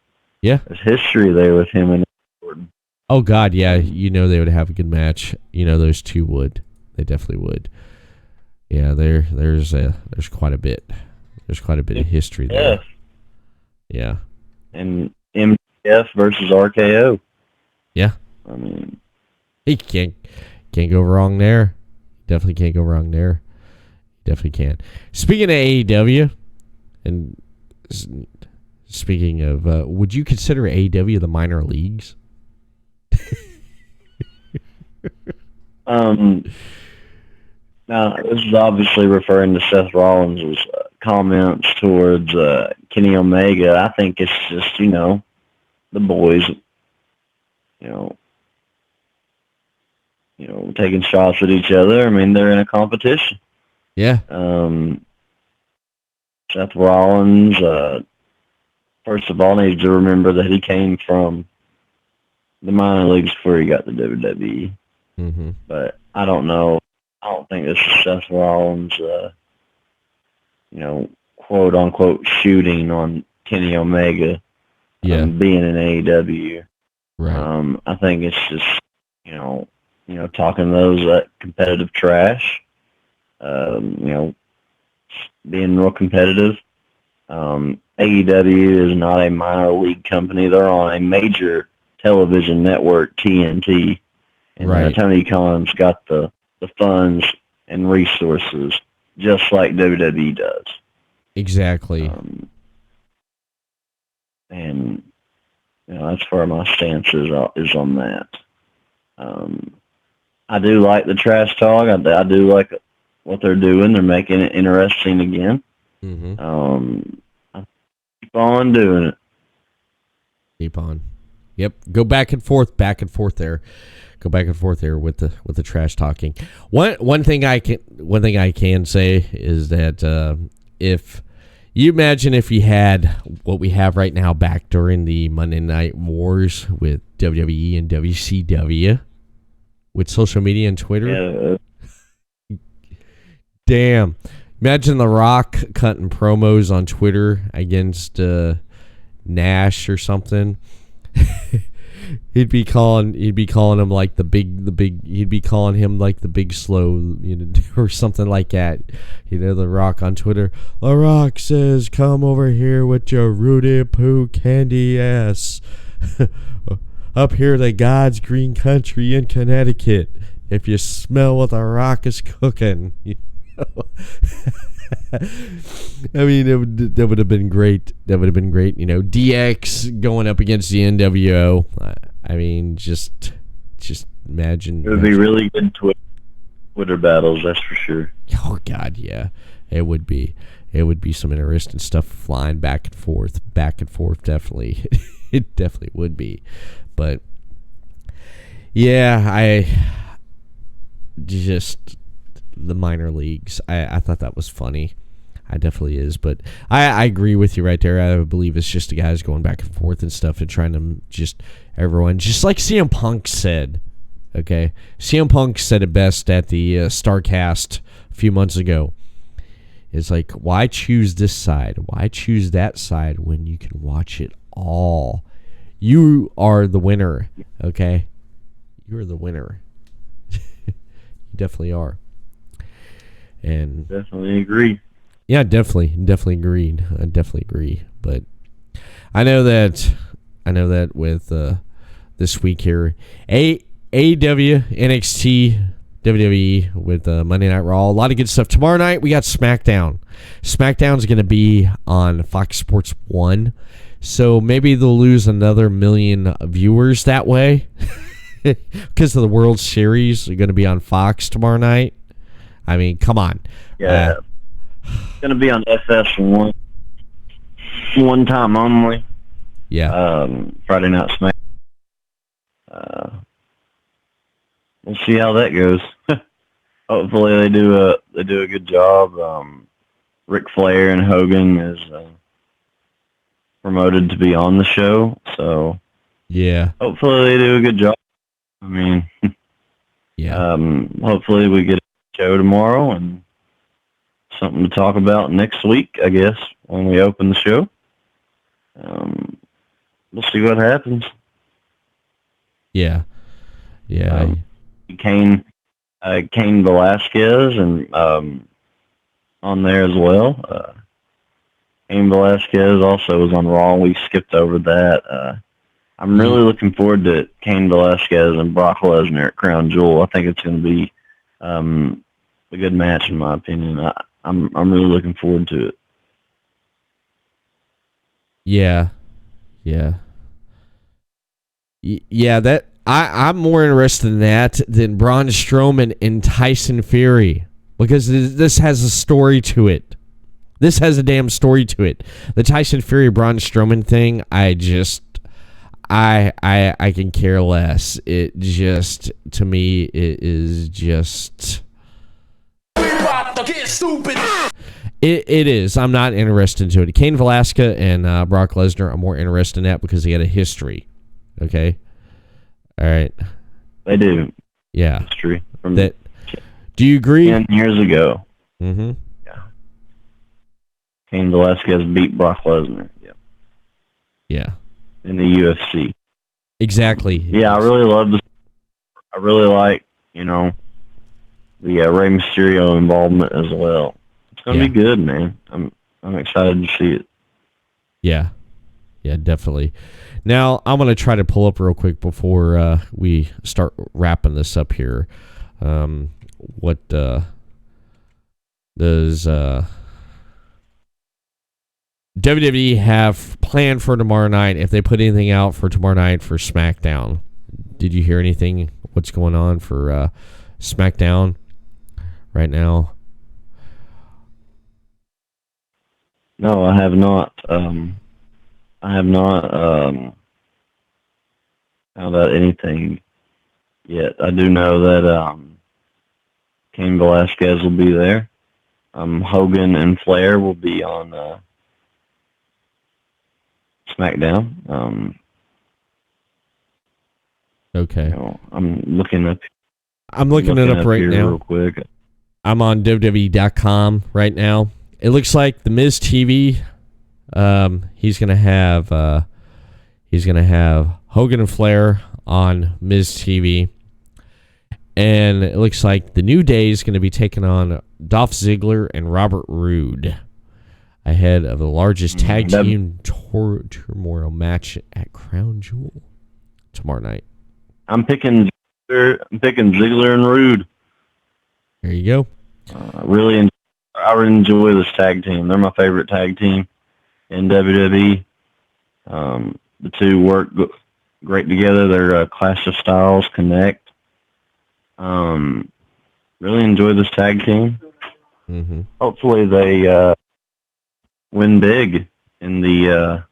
Yeah. There's history there with him and Orton. Oh God, yeah. They would have a good match. Those two would. They definitely would. Yeah, there's quite a bit. There's quite a bit of history there. Yeah. And MJF versus RKO. Yeah. I mean, he can't go wrong there. Definitely can't go wrong there. Definitely can't. Speaking of AEW, and speaking of, would you consider AEW the minor leagues? Now, this is obviously referring to Seth Rollins' comments towards Kenny Omega. I think it's just, the boys, taking shots at each other. I mean, they're in a competition. Yeah. Seth Rollins, first of all, needs to remember that he came from the minor leagues before he got to WWE. Mm-hmm. But I don't know. I don't think this is Seth Rollins, quote unquote shooting on Kenny Omega, being in AEW. Right. I think it's just, talking those competitive trash. Being real competitive. AEW is not a minor league company. They're on a major television network, TNT. And Tony Khan's got the funds and resources, just like WWE does. Exactly. And that's where my stance is on that. I do like the trash talk. I do like what they're doing. They're making it interesting again. I keep on doing it. Keep on. Yep. Go back and forth there. Go back and forth there with the trash talking. One thing I can say is that if you imagine if you had what we have right now back during the Monday Night Wars with WWE and WCW with social media and Twitter. Yeah. Damn. Imagine The Rock cutting promos on Twitter against Nash or something. He'd be calling him like the big he'd be calling him like the big slow, or something like that. The Rock on Twitter. The Rock says, "Come over here with your Rudy Poo candy ass. Up here the God's green country in Connecticut. If you smell what the Rock is cooking." I mean, that would have been great. That would have been great. DX going up against the NWO. I mean, just imagine. It would be really good Twitter battles, that's for sure. Oh God, yeah, it would be. It would be some interesting stuff flying back and forth. Definitely, it definitely would be. But yeah, the minor leagues. I thought that was funny. I definitely is, but I agree with you right there. I believe it's just the guys going back and forth and stuff and trying to everyone, just like CM Punk said. Okay, CM Punk said it best at the Starcast a few months ago. It's like, why choose this side? Why choose that side when you can watch it all? You are the winner. Okay, you're the winner. You definitely are. And definitely agree. Yeah, definitely agreed. I definitely agree. But I know that with this week here, AEW, NXT, WWE with Monday Night Raw, a lot of good stuff. Tomorrow night we got SmackDown. SmackDown's going to be on Fox Sports 1, so maybe they'll lose another million viewers that way. because of the World Series, you're going to be on Fox tomorrow night. I mean, come on. Yeah. It's going to be on FS1. One time only. Yeah. Friday Night Smack. We'll see how that goes. Hopefully they do a good job. Ric Flair and Hogan is promoted to be on the show, so Yeah. hopefully they do a good job. I mean, Yeah. hopefully we get a show tomorrow and something to talk about next week, I guess, when we open the show. We'll see what happens. Yeah. Yeah. Kane Velasquez and on there as well. Kane Velasquez also was on Raw. We skipped over that. I'm really looking forward to Kane Velasquez and Brock Lesnar at Crown Jewel. I think it's going to be a good match in my opinion. I'm really looking forward to it. Yeah. Yeah. Yeah, that I'm more interested in that than Braun Strowman and Tyson Fury, because this has a story to it. This has a damn story to it. The Tyson Fury Braun Strowman thing, I can care less. It just, to me, it is just. We about to get stupid. It is. I'm not interested in it. Cain Velasquez and Brock Lesnar, I'm more interested in that because he had a history. Okay? All right. They do. Yeah. History from That. Do you agree? 10 years ago. Mm-hmm. Yeah. Cain Velasquez beat Brock Lesnar. Yeah. Yeah. In the UFC. Exactly. Yeah, I really love this. I really like, the Rey Mysterio involvement as well. It's gonna be good, man. I'm excited to see it. Yeah. Yeah, definitely. Now, I'm going to try to pull up real quick before we start wrapping this up here. What does WWE have planned for tomorrow night, if they put anything out for tomorrow night for SmackDown? Did you hear anything? What's going on for SmackDown right now? No, I have not. I have not found out anything yet. I do know that Cain Velasquez will be there. Hogan and Flair will be on SmackDown. Okay. I'm looking up. I'm looking it up right here now. real quick. I'm on WWE.com right now. It looks like the Miz TV. He's gonna have Hogan and Flair on Miz TV, and it looks like the New Day is going to be taking on Dolph Ziggler and Robert Roode ahead of the largest tag team turmoil match at Crown Jewel tomorrow night. I'm picking Ziggler and Roode. There you go. I really enjoy this tag team. They're my favorite tag team in WWE. The two work great together. Their Clash of Styles connect. Really enjoy this tag team. Mm-hmm. Hopefully they win big in the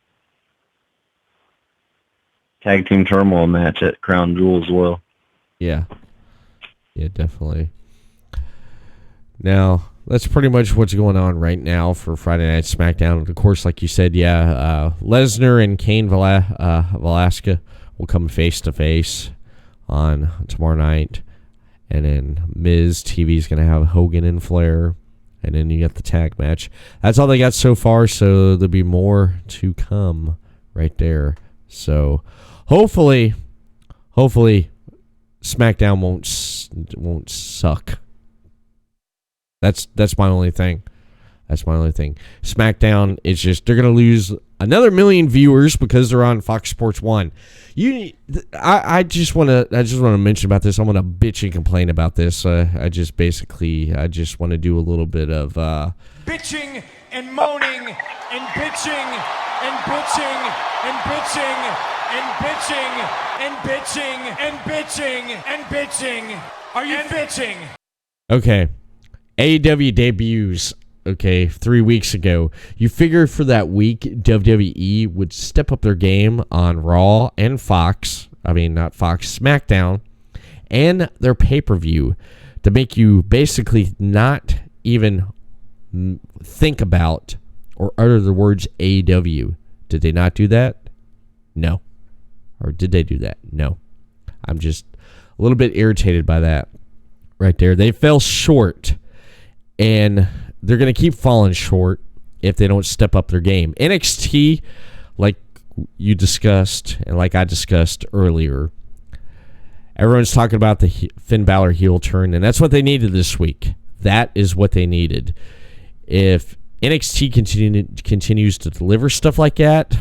tag team turmoil match at Crown Jewel as well. Yeah. Yeah, definitely. Now, that's pretty much what's going on right now for Friday Night SmackDown. Of course, like you said, Lesnar and Cain Velasquez will come face-to-face on tomorrow night. And then Miz TV is going to have Hogan and Flair. And then you got the tag match. That's all they got so far, so there'll be more to come right there. So, hopefully, SmackDown won't suck. That's my only thing. SmackDown is just, they're gonna lose another million viewers because they're on Fox Sports 1. I just want to mention about this. I'm gonna bitch and complain about this. I just want to do a little bit of bitching and moaning and bitching and bitching and bitching and bitching and bitching and bitching and bitching. Are you bitching? Okay. AEW debuts, 3 weeks ago. You figured for that week, WWE would step up their game on Raw and Fox. I mean, not Fox, SmackDown. And their pay-per-view to make you basically not even think about or utter the words AEW. Did they not do that? No. Or did they do that? No. I'm just a little bit irritated by that right there. They fell short, and they're going to keep falling short if they don't step up their game. NXT, like you discussed and like I discussed earlier, everyone's talking about the Finn Balor heel turn, and that's what they needed this week. That is what they needed. If NXT continues to deliver stuff like that,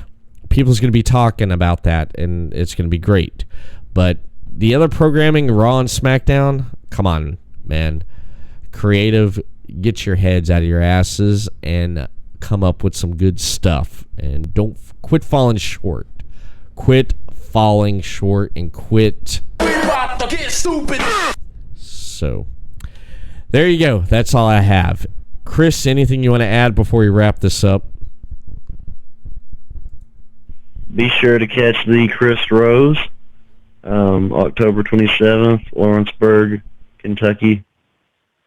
people's going to be talking about that, and it's going to be great. But the other programming, Raw and SmackDown, come on, man. Creative, get your heads out of your asses and come up with some good stuff. And don't quit falling short. Quit falling short and quit. We about to get stupid. So, there you go. That's all I have. Chris, anything you want to add before we wrap this up? Be sure to catch the Chris Rose, October 27th, Lawrenceburg, Kentucky,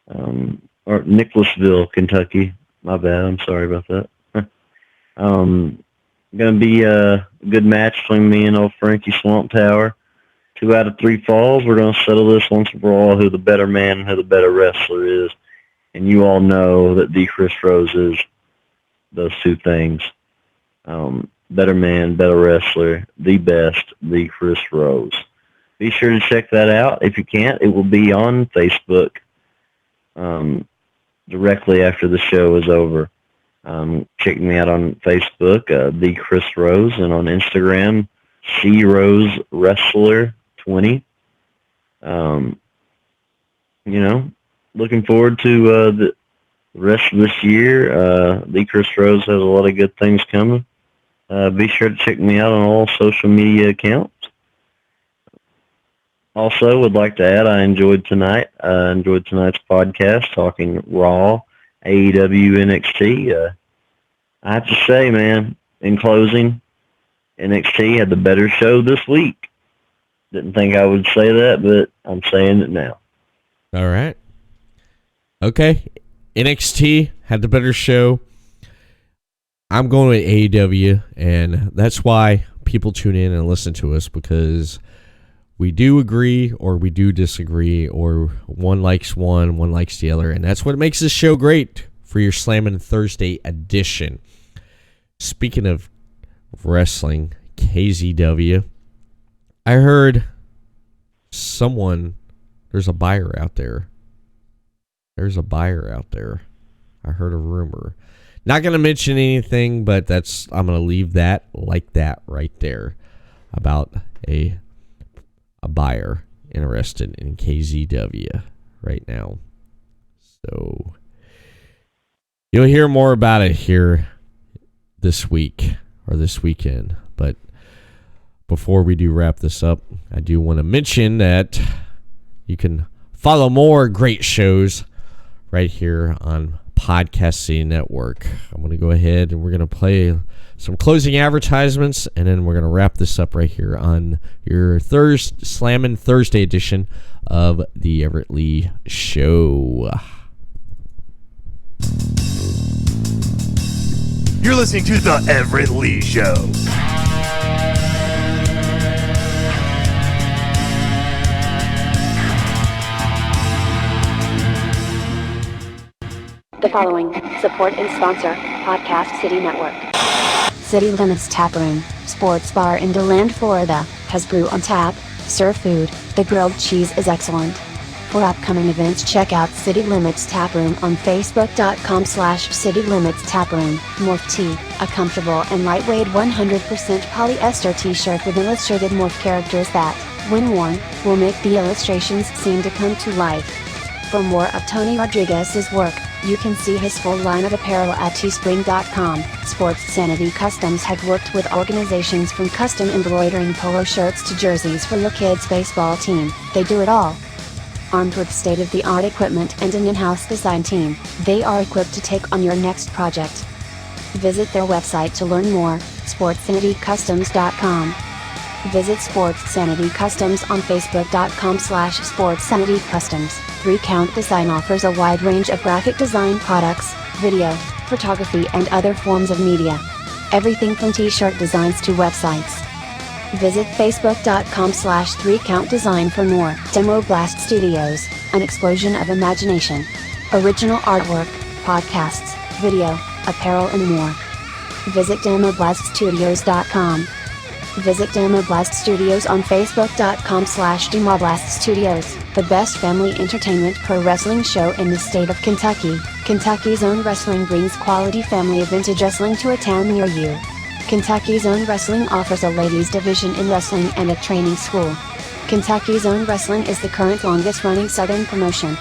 or Nicholasville, Kentucky. My bad. I'm sorry about that. Going to be a good match between me and old Frankie Swamp Tower. 2 out of 3 falls. We're going to settle this once and for all, who the better man and who the better wrestler is. And you all know that the Chris Rose is those 2 things. Better man, better wrestler, the best, the Chris Rose. Be sure to check that out. If you can't, it will be on Facebook directly after the show is over. Check me out on Facebook, the Chris Rose, and on Instagram, C Rose Wrestler 20. Looking forward to the rest of this year. The Chris Rose has a lot of good things coming. Be sure to check me out on all social media accounts. Also, would like to add, I enjoyed tonight's podcast, talking Raw, AEW, NXT. I have to say, man, in closing, NXT had the better show this week. Didn't think I would say that, but I'm saying it now. All right. Okay. NXT had the better show. I'm going with AEW, and that's why people tune in and listen to us, because we do agree or we do disagree, or one likes one likes the other, and that's what makes this show great for your Slammin' Thursday edition. Speaking of wrestling, KZW, I heard there's a buyer out there. I heard a rumor. Not going to mention anything, but I'm going to leave that like that right there about a buyer interested in KZW right now. So you'll hear more about it here this week or this weekend. But before we do wrap this up, I do want to mention that you can follow more great shows right here on Podcast City Network. I'm going to go ahead and we're going to play some closing advertisements, and then we're going to wrap this up right here on your Slammin' Thursday edition of the Everett Lee Show. You're listening to the Everett Lee Show. The following support and sponsor Podcast City Network. City Limits Tap Room, sports bar in DeLand, Florida, has brew on tap, serve food, the grilled cheese is excellent. For upcoming events, check out City Limits Tap Room on Facebook.com/City Limits Tap Room. Morph Tee, a comfortable and lightweight 100% polyester t-shirt with illustrated morph characters that, when worn, will make the illustrations seem to come to life. For more of Tony Rodriguez's work, You can see his full line of apparel at teespring.com. Sports Sanity Customs have worked with organizations from custom embroidering polo shirts to jerseys for your kids' baseball team. They do it all. Armed with state-of-the-art equipment and an in-house design team, they are equipped to take on your next project. Visit their website to learn more, sportsanitycustoms.com. Visit Sports Sanity Customs on facebook.com/sportsanitycustoms. 3 Count Design offers a wide range of graphic design products, video, photography and other forms of media. Everything from t-shirt designs to websites. Visit facebook.com/3countdesign for more. Demo Blast Studios, an explosion of imagination. Original artwork, podcasts, video, apparel and more. Visit demoblaststudios.com. Visit Demoblast Studios on facebook.com/Demoblast Studios, the best family entertainment pro wrestling show in the state of Kentucky. Kentucky's Own Wrestling brings quality family vintage wrestling to a town near you. Kentucky's Own Wrestling offers a ladies division in wrestling and a training school. Kentucky's Own Wrestling is the current longest running Southern promotion.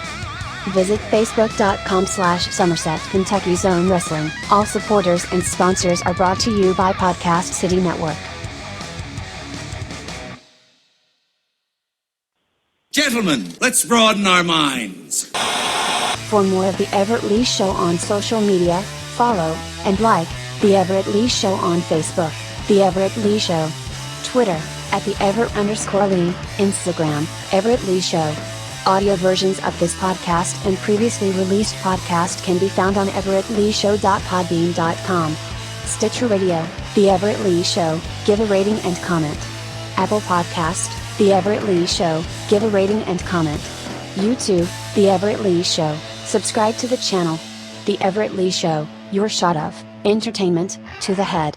Visit facebook.com/Somerset Kentucky's Own Wrestling. All supporters and sponsors are brought to you by Podcast City Network. Gentlemen, let's broaden our minds. For more of the Everett Lee Show on social media, follow and like the Everett Lee Show on Facebook, the Everett Lee Show, Twitter @the Everett_Lee, Instagram Everett Lee Show. Audio versions of this podcast and previously released podcast can be found on everettleeshow.podbean.com. Stitcher Radio, the Everett Lee Show. Give a rating and comment. Apple Podcast, the Everett Lee Show. Give a rating and comment. YouTube, the Everett Lee Show. Subscribe to the channel. The Everett Lee Show, your shot of entertainment to the head.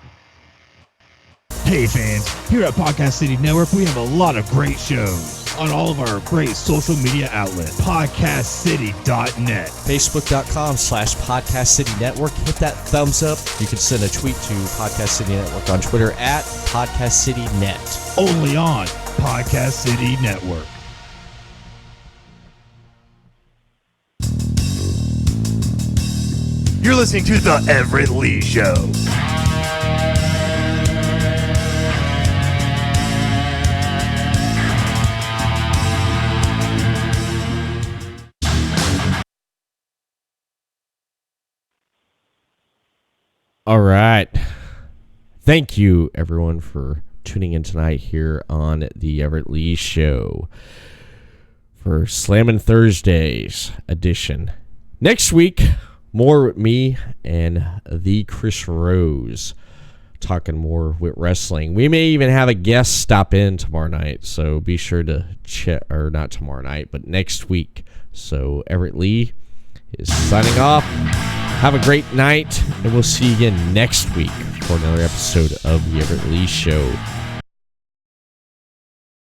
Hey fans, here at Podcast City Network, we have a lot of great shows on all of our great social media outlets. PodcastCity.net. Facebook.com/Podcast City Network. Hit that thumbs up. You can send a tweet to Podcast City Network on Twitter @Podcast City Net. Only on Podcast City Network. You're listening to The Everett Lee Show. All right. Thank you, everyone, for tuning in tonight here on the Everett Lee Show for Slammin Thursdays edition. Next week, more with me and the Chris Rose talking more with wrestling. We may even have a guest stop in tomorrow night, so be sure to check, or not tomorrow night, but next week. So Everett Lee is signing off. Have a great night, and we'll see you again next week for another episode of the Everett Lee Show.